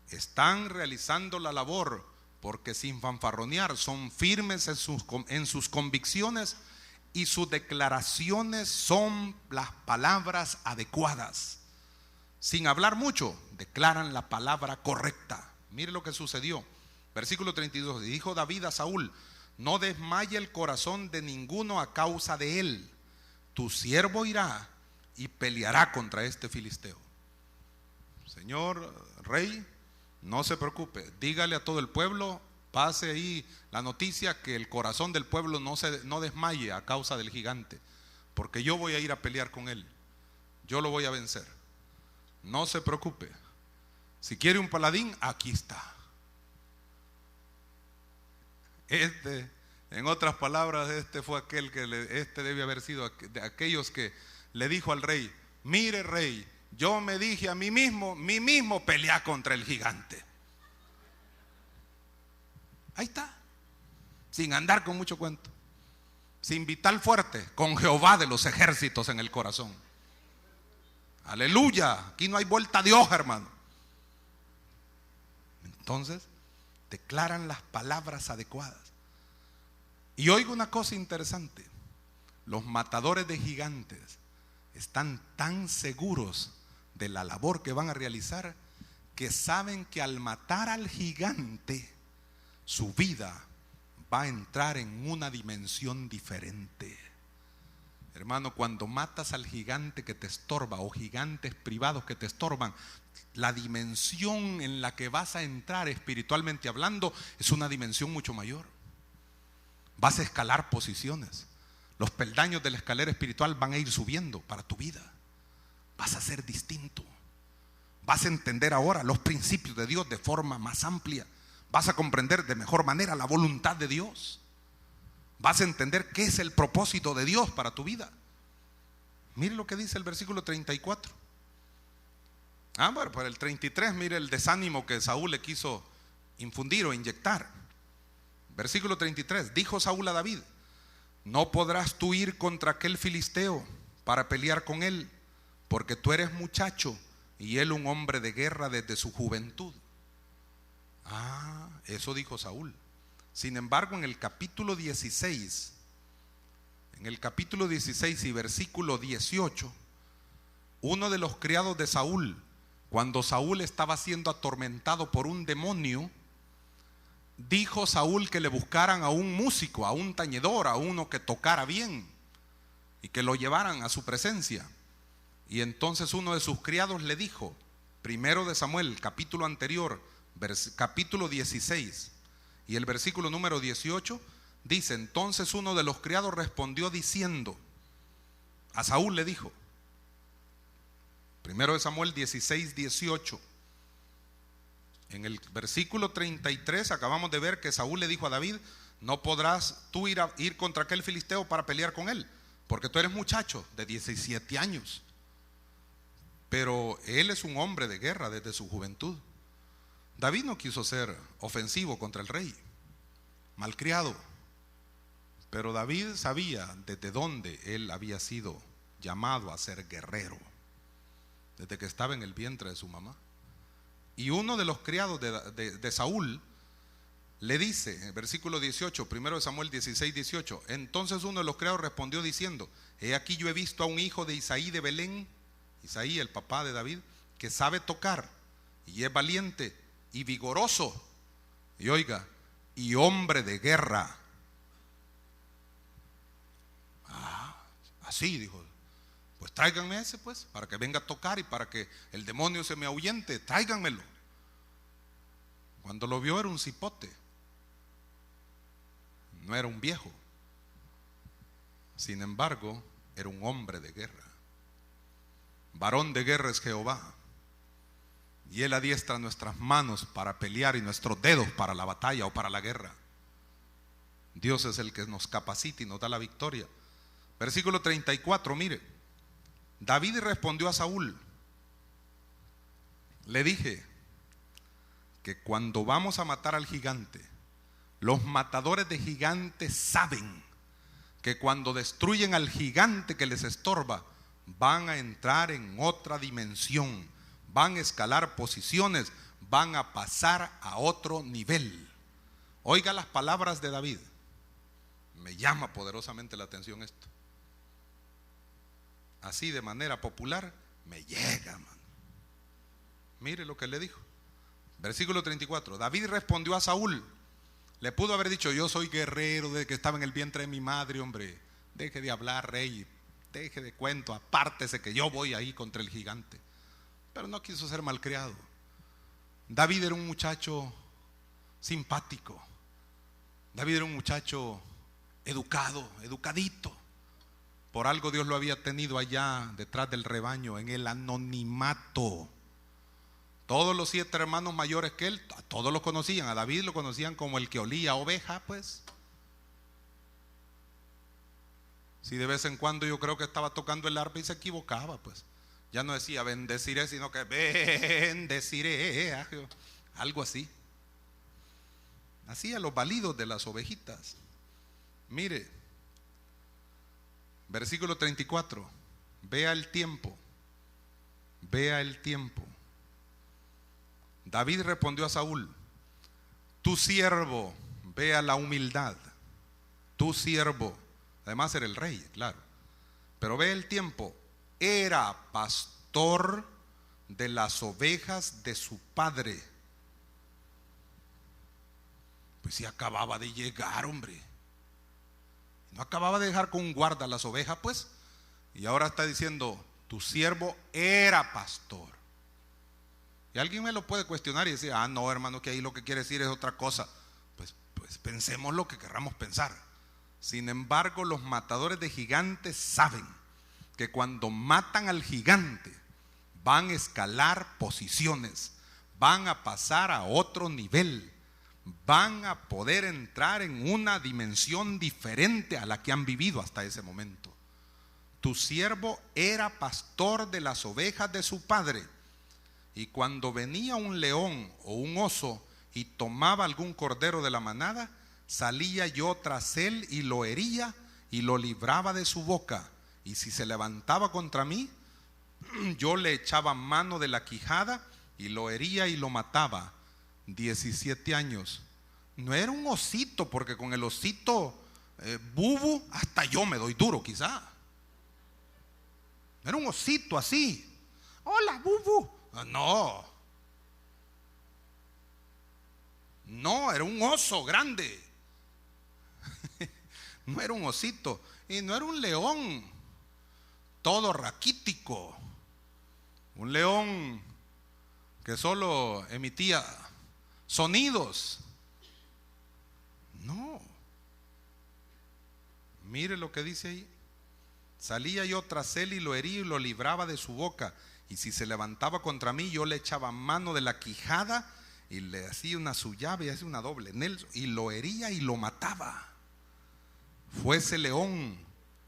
están realizando la labor, porque sin fanfarronear son firmes en sus convicciones, y sus declaraciones son las palabras adecuadas. Sin hablar mucho, declaran la palabra correcta. Mire lo que sucedió. Versículo 32. Y dijo David a Saúl: no desmaye el corazón de ninguno a causa de él. Tu siervo irá y peleará contra este filisteo. Señor rey, no se preocupe, dígale a todo el pueblo, pase ahí la noticia, que el corazón del pueblo no desmaye a causa del gigante, porque yo voy a ir a pelear con él, yo lo voy a vencer. No se preocupe. Si quiere un paladín, aquí está. En otras palabras, fue aquel que debe haber sido de aquellos que le dijo al rey: mire rey, yo me dije a mí mismo pelea contra el gigante. Ahí está, sin andar con mucho cuento, sin vital fuerte, con Jehová de los ejércitos en el corazón. Aleluya, aquí no hay vuelta de hoja, hermano. Entonces, declaran las palabras adecuadas. Y oigo una cosa interesante: los matadores de gigantes están tan seguros de la labor que van a realizar, que saben que al matar al gigante, su vida va a entrar en una dimensión diferente. Hermano, cuando matas al gigante que te estorba, o gigantes privados que te estorban, la dimensión en la que vas a entrar espiritualmente hablando es una dimensión mucho mayor. Vas a escalar posiciones. Los peldaños de la escalera espiritual van a ir subiendo para tu vida. Vas a ser distinto. Vas a entender ahora los principios de Dios de forma más amplia. Vas a comprender de mejor manera la voluntad de Dios. Vas a entender qué es el propósito de Dios para tu vida. Mire lo que dice el versículo 34. Bueno, para el 33, mire el desánimo que Saúl le quiso infundir o inyectar. Versículo 33. Dijo Saúl a David: no podrás tú ir contra aquel filisteo para pelear con él, porque tú eres muchacho y él un hombre de guerra desde su juventud. Eso dijo Saúl. Sin embargo, en el capítulo 16 y versículo 18, uno de los criados de Saúl, cuando Saúl estaba siendo atormentado por un demonio, dijo Saúl que le buscaran a un músico, a un tañedor, a uno que tocara bien y que lo llevaran a su presencia. Y entonces uno de sus criados le dijo, primero de Samuel, capítulo anterior, capítulo 16 y el versículo número 18, dice: entonces uno de los criados respondió diciendo, a Saúl le dijo, primero de Samuel 16, 18, en el versículo 33 acabamos de ver que Saúl le dijo a David: no podrás tú ir contra aquel filisteo para pelear con él, porque tú eres muchacho de 17 años. Pero él es un hombre de guerra desde su juventud. David no quiso ser ofensivo contra el rey, malcriado, pero David sabía desde dónde él había sido llamado a ser guerrero, desde que estaba en el vientre de su mamá. Y uno de los criados de Saúl le dice, en el versículo 18, primero de Samuel 16, 18, entonces uno de los criados respondió diciendo: he aquí yo he visto a un hijo de Isaí de Belén, Isaí el papá de David, que sabe tocar y es valiente y vigoroso, y oiga, y hombre de guerra. Así dijo, pues tráiganme ese, pues, para que venga a tocar y para que el demonio se me ahuyente, tráiganmelo. Cuando lo vio era un cipote, no era un viejo. Sin embargo, era un hombre de guerra. Varón de guerra es Jehová, y Él adiestra nuestras manos para pelear y nuestros dedos para la batalla o para la guerra. Dios es el que nos capacita y nos da la victoria. Versículo 34, mire. David respondió a Saúl: le dije que cuando vamos a matar al gigante, los matadores de gigantes saben que cuando destruyen al gigante que les estorba, van a entrar en otra dimensión, van a escalar posiciones, van a pasar a otro nivel. Oiga las palabras de David. Me llama poderosamente la atención esto. Así de manera popular me llega, man. Mire lo que le dijo. Versículo 34. David respondió a Saúl. Le pudo haber dicho: yo soy guerrero desde que estaba en el vientre de mi madre, hombre. Deje de hablar, rey. Deje de cuento, apártese que yo voy ahí contra el gigante. Pero no quiso ser malcriado. David era un muchacho simpático. David era un muchacho educado, educadito. Por algo Dios lo había tenido allá detrás del rebaño, en el anonimato. Todos los 7 hermanos mayores que él, a todos lo conocían. A David lo conocían como el que olía oveja, pues. Si de vez en cuando yo creo que estaba tocando el arpa y se equivocaba, pues. Ya no decía bendeciré, sino que bendeciré, algo así. Hacía los balidos de las ovejitas. Mire, versículo 34. Vea el tiempo. Vea el tiempo. David respondió a Saúl: tu siervo, vea la humildad. Tu siervo, además era el rey, claro. Pero ve el tiempo. Era pastor de las ovejas de su padre. Pues si acababa de llegar, hombre. No acababa de dejar con un guarda las ovejas, pues. Y ahora está diciendo: tu siervo era pastor. Y alguien me lo puede cuestionar y decir: no, hermano, que ahí lo que quiere decir es otra cosa. Pues pensemos lo que querramos pensar. Sin embargo, los matadores de gigantes saben que cuando matan al gigante van a escalar posiciones, van a pasar a otro nivel, van a poder entrar en una dimensión diferente a la que han vivido hasta ese momento. Tu siervo era pastor de las ovejas de su padre, y cuando venía un león o un oso y tomaba algún cordero de la manada, salía yo tras él y lo hería y lo libraba de su boca, y si se levantaba contra mí, yo le echaba mano de la quijada y lo hería y lo mataba. 17 años. No era un osito, porque con el osito bubu hasta yo me doy duro quizá. Era un osito así. Hola, bubu. No, no, era un oso grande. No era un osito y no era un león todo raquítico, un león que solo emitía sonidos. No, mire lo que dice ahí. Salía yo tras él y lo hería y lo libraba de su boca, y si se levantaba contra mí, yo le echaba mano de la quijada y le hacía una su llave y hacía una doble en él, y lo hería y lo mataba. Fuese león,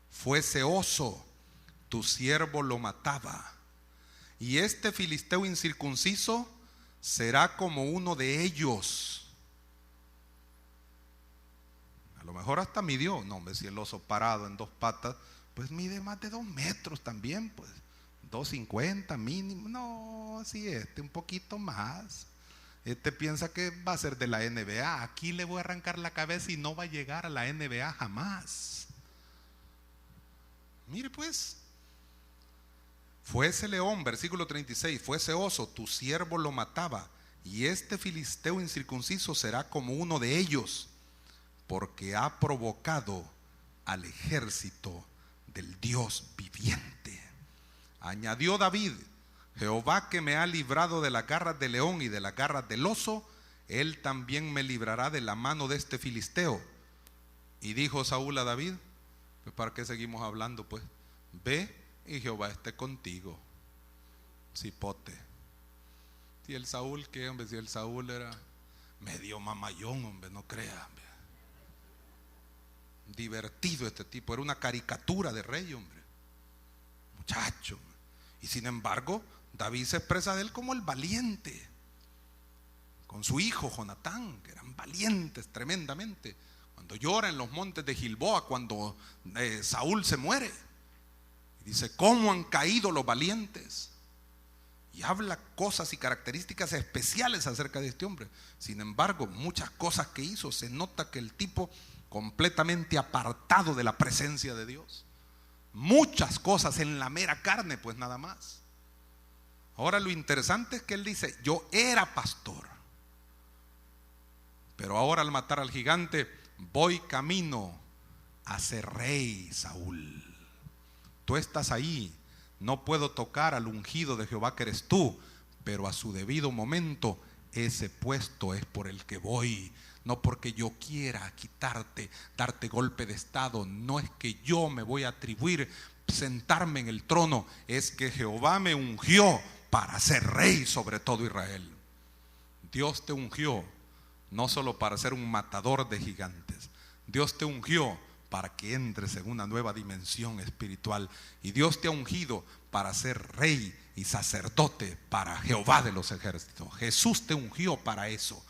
fuese oso, tu siervo lo mataba. Y este filisteo incircunciso será como uno de ellos. A lo mejor hasta midió. No, hombre, si el oso parado en dos patas, pues mide más de 2 metros también, pues 2,50 mínimo. No, si un poquito más. Piensa que va a ser de la NBA. Aquí le voy a arrancar la cabeza y no va a llegar a la NBA jamás. Mire pues, fuese león, versículo 36, fuese oso, tu siervo lo mataba, y este filisteo incircunciso será como uno de ellos, porque ha provocado al ejército del Dios viviente. Añadió David: Jehová, que me ha librado de las garras del león y de las garras del oso, él también me librará de la mano de este filisteo. Y dijo Saúl a David: pues ¿para qué seguimos hablando? Pues ve y Jehová esté contigo. Cipote. Si el Saúl, ¿qué, hombre? Si el Saúl era medio mamayón, hombre, no crea, hombre. Divertido este tipo, era una caricatura de rey, hombre. Muchacho. Y sin embargo, David se expresa de él como el valiente, con su hijo Jonatán, que eran valientes tremendamente. Cuando llora en los montes de Gilboa, cuando Saúl se muere, y dice: ¿cómo han caído los valientes? Y habla cosas y características especiales acerca de este hombre. Sin embargo, muchas cosas que hizo, se nota que el tipo completamente apartado de la presencia de Dios. Muchas cosas en la mera carne, pues nada más. Ahora lo interesante es que él dice: yo era pastor, pero ahora al matar al gigante voy camino a ser rey. Saúl, tú estás ahí, no puedo tocar al ungido de Jehová que eres tú, pero a su debido momento ese puesto es por el que voy. No porque yo quiera quitarte, darte golpe de estado. No es que yo me voy a atribuir sentarme en el trono, es que Jehová me ungió para ser rey sobre todo Israel. Dios te ungió no solo para ser un matador de gigantes. Dios te ungió para que entres en una nueva dimensión espiritual. Y Dios te ha ungido para ser rey y sacerdote para Jehová de los ejércitos. Jesús te ungió para eso,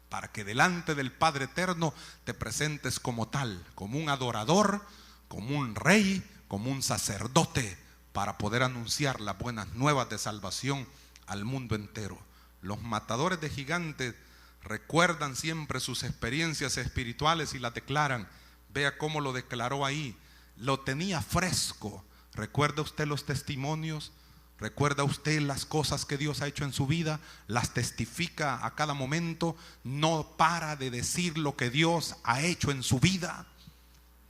para que delante del Padre eterno te presentes como tal, como un adorador, como un rey, como un sacerdote, para poder anunciar las buenas nuevas de salvación al mundo entero. Los matadores de gigantes recuerdan siempre sus experiencias espirituales y las declaran. Vea cómo lo declaró ahí, lo tenía fresco. ¿Recuerda usted los testimonios? ¿Recuerda usted las cosas que Dios ha hecho en su vida? Las testifica a cada momento. No para de decir lo que Dios ha hecho en su vida.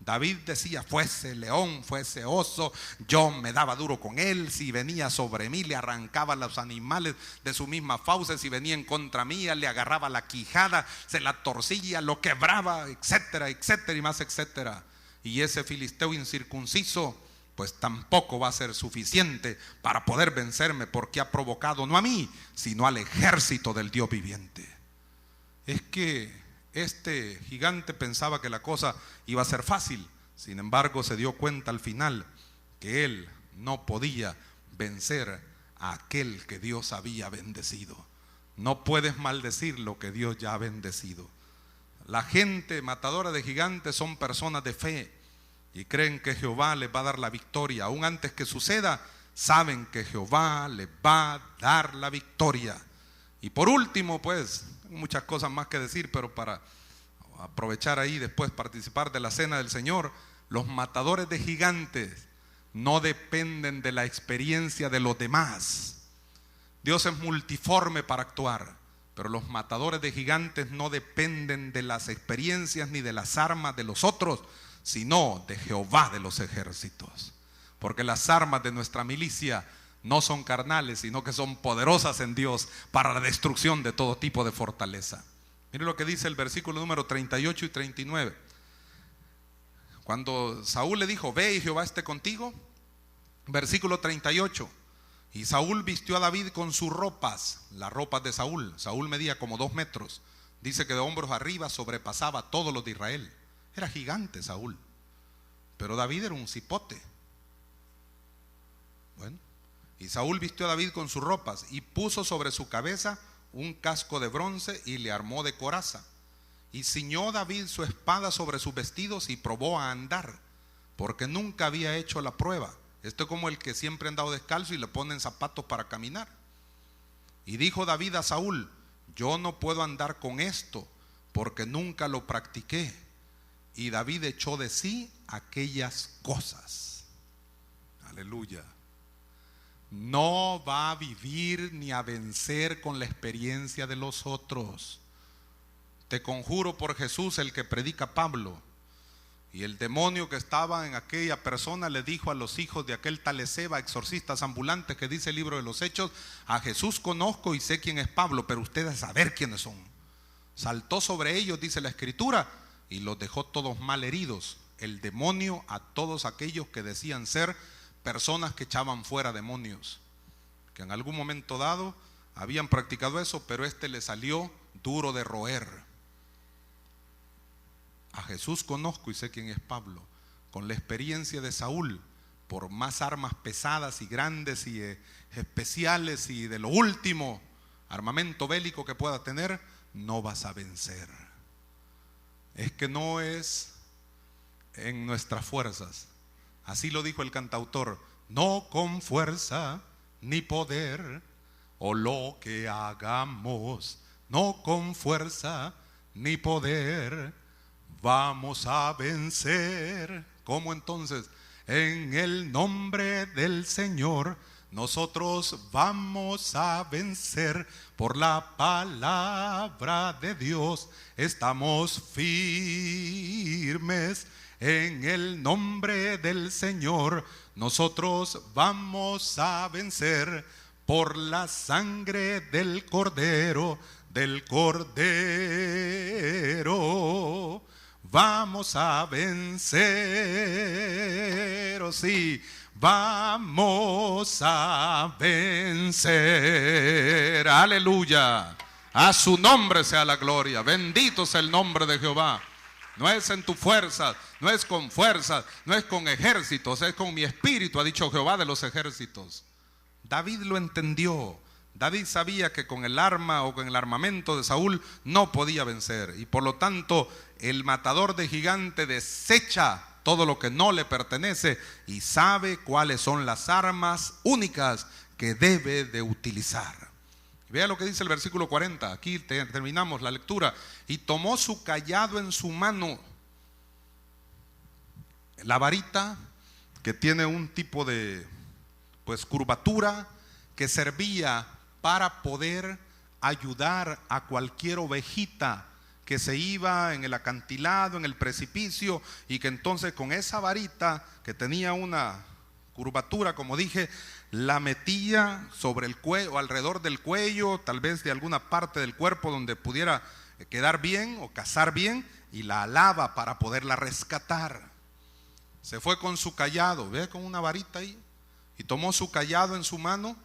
David decía: fuese león, fuese oso, yo me daba duro con él. Si venía sobre mí, le arrancaba los animales de su misma fauce. Si venía en contra mía, le agarraba la quijada, se la torcilla, lo quebraba, etcétera, etcétera y más etcétera. Y ese filisteo incircunciso pues tampoco va a ser suficiente para poder vencerme, porque ha provocado no a mí, sino al ejército del Dios viviente. Es que este gigante pensaba que la cosa iba a ser fácil. Sin embargo, se dio cuenta al final que él no podía vencer a aquel que Dios había bendecido. No puedes maldecir lo que Dios ya ha bendecido. La gente matadora de gigantes son personas de fe. y creen que Jehová les va a dar la victoria. Aún antes que suceda, saben que Jehová les va a dar la victoria. Y por último, pues, muchas cosas más que decir, pero para aprovechar ahí después participar de la cena del Señor, los matadores de gigantes no dependen de la experiencia de los demás. Dios es multiforme para actuar, pero los matadores de gigantes no dependen de las experiencias ni de las armas de los otros, sino de Jehová de los ejércitos. Porque las armas de nuestra milicia no son carnales, sino que son poderosas en Dios para la destrucción de todo tipo de fortaleza. Mire lo que dice el versículo número 38 y 39. Cuando Saúl le dijo, ve y Jehová esté contigo, versículo 38. Y Saúl vistió a David con sus ropas, las ropas de Saúl. Saúl medía como 2 metros. Dice que de hombros arriba sobrepasaba a todos los de Israel. Era gigante Saúl, pero David era un cipote. Bueno, y Saúl vistió a David con sus ropas y puso sobre su cabeza un casco de bronce y le armó de coraza. Y ciñó David su espada sobre sus vestidos y probó a andar, porque nunca había hecho la prueba. Esto es como el que siempre ha andado descalzo y le ponen zapatos para caminar. Y dijo David a Saúl, yo no puedo andar con esto, porque nunca lo practiqué. Y David echó de sí aquellas cosas. Aleluya. No va a vivir ni a vencer con la experiencia de los otros. Te conjuro por Jesús, el que predica Pablo. Y el demonio que estaba en aquella persona le dijo a los hijos de aquel tal Esceva, exorcistas ambulantes, que dice el libro de los Hechos, a Jesús conozco y sé quién es Pablo, pero ustedes saber quiénes son. Saltó sobre ellos, dice la Escritura, y los dejó todos mal heridos. El demonio a todos aquellos que decían ser personas que echaban fuera demonios, que en algún momento dado habían practicado eso, pero le salió duro de roer. A Jesús conozco y sé quién es Pablo. Con la experiencia de Saúl, por más armas pesadas y grandes y especiales y de lo último armamento bélico que pueda tener, no vas a vencer. Es que no es en nuestras fuerzas. Así lo dijo el cantautor, no con fuerza ni poder, o lo que hagamos, no con fuerza ni poder, vamos a vencer. ¿Cómo entonces? En el nombre del Señor, nosotros vamos a vencer. Por la palabra de Dios estamos firmes. En el nombre del Señor nosotros vamos a vencer. Por la sangre del Cordero, vamos a vencer. Oh sí, vamos a vencer. Aleluya. A su nombre sea la gloria. Bendito sea el nombre de Jehová. No es en tu fuerza, no es con fuerzas, no es con ejércitos, es con mi espíritu, ha dicho Jehová de los ejércitos. David lo entendió. David sabía que con el arma o con el armamento de Saúl no podía vencer. Y por lo tanto, el matador de gigante desecha todo lo que no le pertenece y sabe cuáles son las armas únicas que debe de utilizar. Vea lo que dice el versículo 40, aquí terminamos la lectura. Y tomó su cayado en su mano, la varita que tiene un tipo de curvatura que servía para poder ayudar a cualquier ovejita que se iba en el acantilado, en el precipicio, y que entonces con esa varita que tenía una curvatura, como dije, la metía sobre el cuello, o alrededor del cuello, tal vez de alguna parte del cuerpo donde pudiera quedar bien o cazar bien, y la alaba para poderla rescatar. Se fue con su cayado, ve, con una varita ahí, y tomó su cayado en su mano.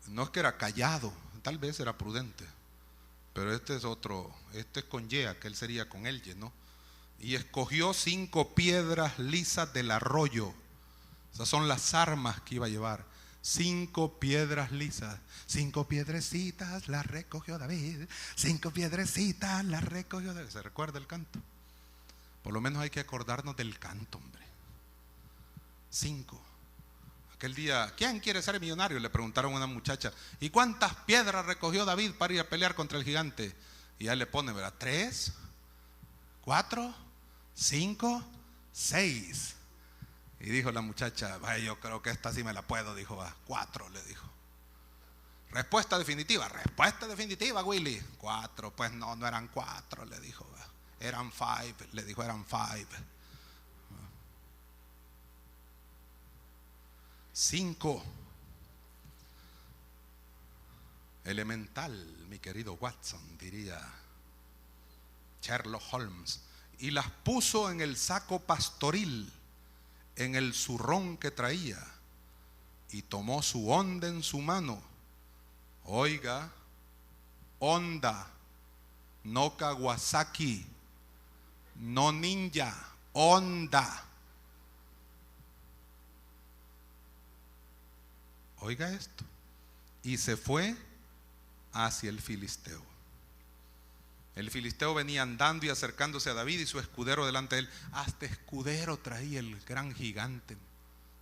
No es que era callado, tal vez era prudente, pero este es otro, este es con Y, aquel sería con el Y, ¿no? Y escogió 5 piedras lisas del arroyo. Esas son las armas que iba a llevar. 5 piedras lisas, 5 piedrecitas las recogió David, 5 piedrecitas las recogió David. ¿Se recuerda el canto? Por lo menos hay que acordarnos del canto, hombre. 5. Aquel día, ¿quién quiere ser millonario?, le preguntaron a una muchacha. ¿Y cuántas piedras recogió David para ir a pelear contra el gigante? Y ahí le pone, ¿verdad? 3, 4, 5, 6. Y dijo la muchacha, vaya, yo creo que esta sí me la puedo. Dijo, va, 4, le dijo. Respuesta definitiva, Willy. 4, pues no eran 4, le dijo, va. Eran 5, le dijo, eran 5. 5. Elemental, mi querido Watson, diría Sherlock Holmes. Y las puso en el saco pastoril, en el zurrón que traía, y tomó su honda en su mano. Oiga, Honda, no Kawasaki, no Ninja, Honda. Oiga esto. Y se fue hacia el filisteo. El filisteo venía andando y acercándose a David y su escudero delante de él. Hasta escudero traía el gran gigante.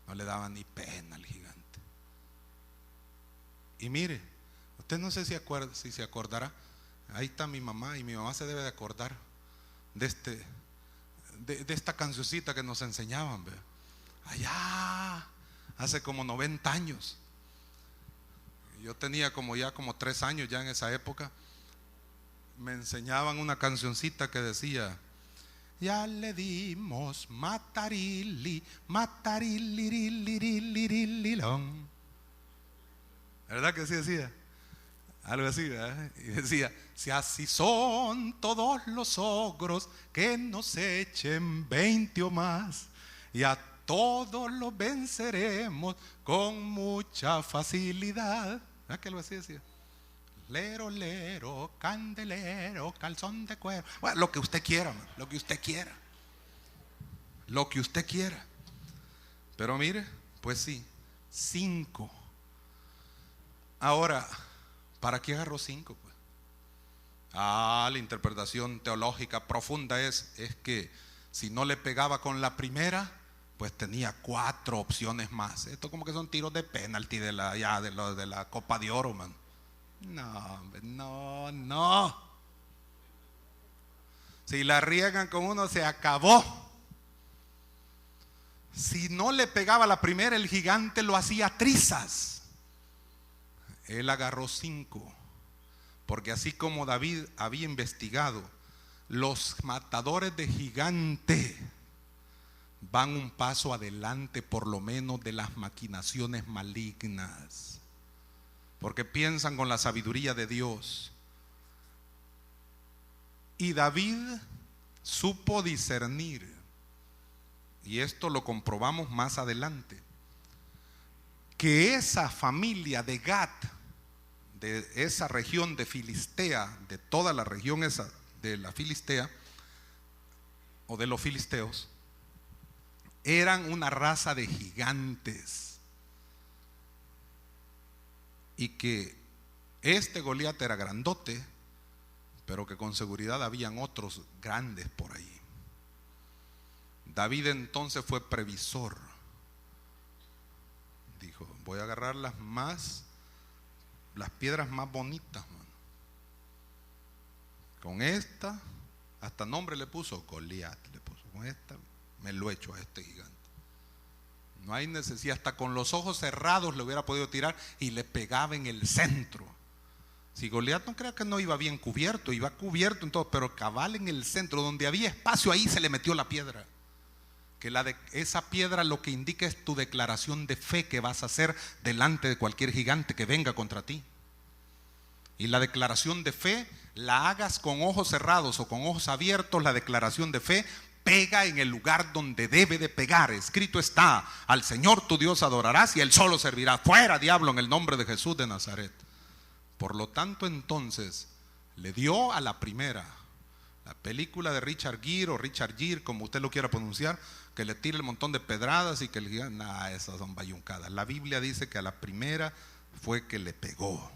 No le daba ni pena al gigante. Y mire, usted no sé si se acordará. Ahí está mi mamá, y mi mamá se debe de acordar de esta cancioncita que nos enseñaban, ¿ve? Allá hace como 90 años. Yo tenía como 3 años ya en esa época. Me enseñaban una cancioncita que decía: ya le dimos matarili, matariliririlirirililón. ¿Verdad que sí decía? Algo así, ¿verdad? Y decía: si así son todos los ogros, que nos echen 20 o más, y a todos los venceremos con mucha facilidad. ¿Verdad que algo así decía? Lero, lero, candelero, calzón de cuero. Bueno, lo que usted quiera, man, lo que usted quiera. Lo que usted quiera. Pero mire, pues sí, 5. Ahora, ¿para qué agarró 5? Pues? La interpretación teológica profunda es que si no le pegaba con la primera, pues tenía 4 opciones más. Esto como que son tiros de penalti de la Copa de Oro, man. No. Si la riegan con uno, se acabó. Si no le pegaba la primera, el gigante lo hacía trizas. Él agarró 5, porque así como David había investigado, los matadores de gigante van un paso adelante, por lo menos, de las maquinaciones malignas, porque piensan con la sabiduría de Dios. Y David supo discernir, y esto lo comprobamos más adelante, que esa familia de Gad, de esa región de Filistea, de toda la región esa de la Filistea o de los filisteos, eran una raza de gigantes, y que este Goliat era grandote, pero que con seguridad habían otros grandes por ahí. David entonces fue previsor. Dijo: voy a agarrar las piedras más bonitas, man. Con esta, hasta nombre le puso, Goliat le puso. Con esta me lo echo a este gigante. No hay necesidad, hasta con los ojos cerrados le hubiera podido tirar y le pegaba en el centro. Si Goliat, no crea que no iba bien cubierto, iba cubierto en todo, pero cabal en el centro, donde había espacio, ahí se le metió la piedra. Que esa piedra lo que indica es tu declaración de fe que vas a hacer delante de cualquier gigante que venga contra ti. Y la declaración de fe la hagas con ojos cerrados o con ojos abiertos. La declaración de fe pega en el lugar donde debe de pegar. Escrito está: al Señor tu Dios adorarás y Él solo servirá. Fuera, diablo, en el nombre de Jesús de Nazaret. Por lo tanto, entonces le dio a la primera. La película de Richard Gere, o Richard Gere, como usted lo quiera pronunciar, que le tire el montón de pedradas y que le diga: nah, esas son bayuncadas. La Biblia dice que a la primera fue que le pegó.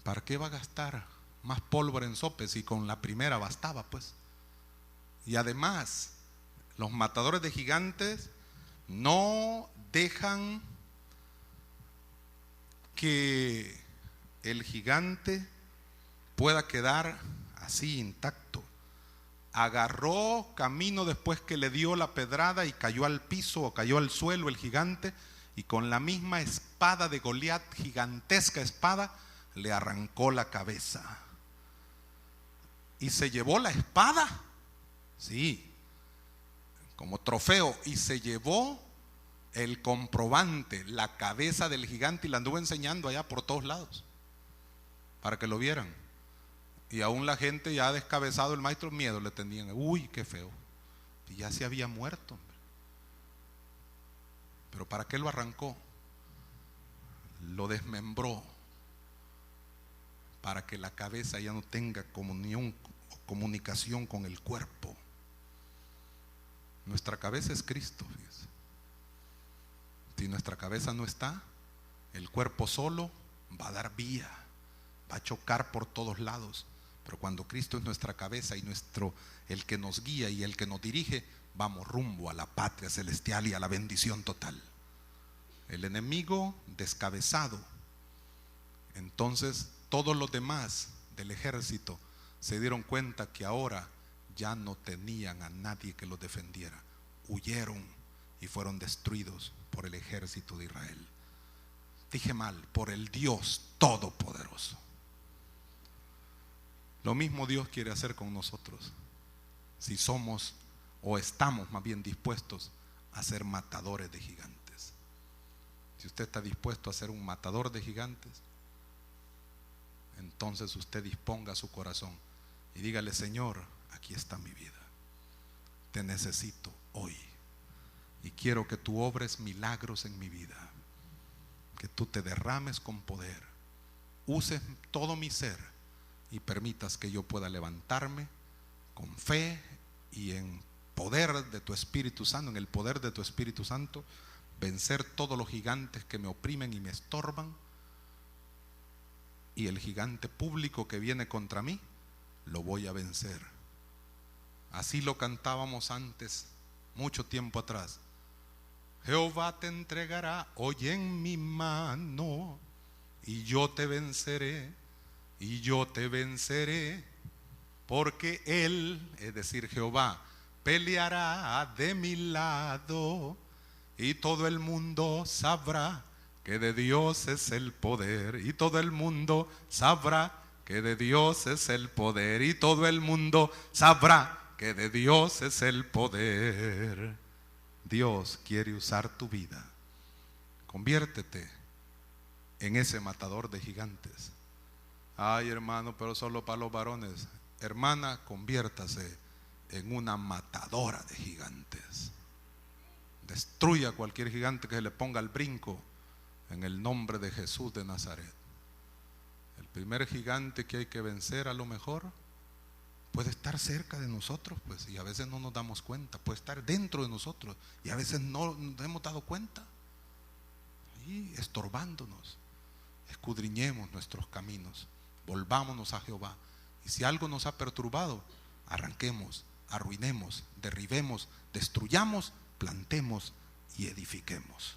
¿Para qué va a gastar más pólvora en sope si con la primera bastaba, pues? Y además, los matadores de gigantes no dejan que el gigante pueda quedar así intacto. Agarró camino después que le dio la pedrada y cayó al piso o cayó al suelo el gigante, y con la misma espada de Goliat, gigantesca espada, le arrancó la cabeza. Y se llevó la espada, sí, como trofeo, y se llevó el comprobante, la cabeza del gigante, y la anduvo enseñando allá por todos lados para que lo vieran. Y aún la gente ya descabezado, el maestro, miedo le tenían. Uy, qué feo. Y ya se había muerto, hombre. Pero ¿para qué lo arrancó? Lo desmembró para que la cabeza ya no tenga comunicación con el cuerpo. Nuestra cabeza es Cristo, fíjese. Si nuestra cabeza no está, el cuerpo solo va a dar vía, va a chocar por todos lados. Pero cuando Cristo es nuestra cabeza y el que nos guía y el que nos dirige, vamos rumbo a la patria celestial y a la bendición total. El enemigo descabezado. Entonces todos los demás del ejército se dieron cuenta que ahora ya no tenían a nadie que los defendiera. Huyeron y fueron destruidos por el ejército de Israel. Dije mal, por el Dios Todopoderoso. Lo mismo Dios quiere hacer con nosotros, si somos o estamos más bien dispuestos a ser matadores de gigantes. Si usted está dispuesto a ser un matador de gigantes, entonces usted disponga su corazón y dígale: Señor, aquí está mi vida, te necesito hoy y quiero que tú obres milagros en mi vida, que tú te derrames con poder, uses todo mi ser y permitas que yo pueda levantarme con fe y en poder de tu Espíritu Santo, en el poder de tu Espíritu Santo, vencer todos los gigantes que me oprimen y me estorban, y el gigante público que viene contra mí lo voy a vencer. Así lo cantábamos antes, mucho tiempo atrás. Jehová te entregará hoy en mi mano y yo te venceré. Y yo te venceré, porque Él, es decir, Jehová, peleará de mi lado, y todo el mundo sabrá que de Dios es el poder. Y todo el mundo sabrá que de Dios es el poder. Y todo el mundo sabrá que de Dios es el poder. Dios quiere usar tu vida. Conviértete en ese matador de gigantes. Ay, hermano, pero solo para los varones. Hermana, conviértase en una matadora de gigantes. Destruya cualquier gigante que se le ponga al brinco en el nombre de Jesús de Nazaret. El primer gigante que hay que vencer, a lo mejor puede estar cerca de nosotros, pues, y a veces no nos damos cuenta. Puede estar dentro de nosotros y a veces no nos hemos dado cuenta, y estorbándonos. Escudriñemos nuestros caminos, volvámonos a Jehová, y si algo nos ha perturbado, arranquemos, arruinemos, derribemos, destruyamos, plantemos y edifiquemos.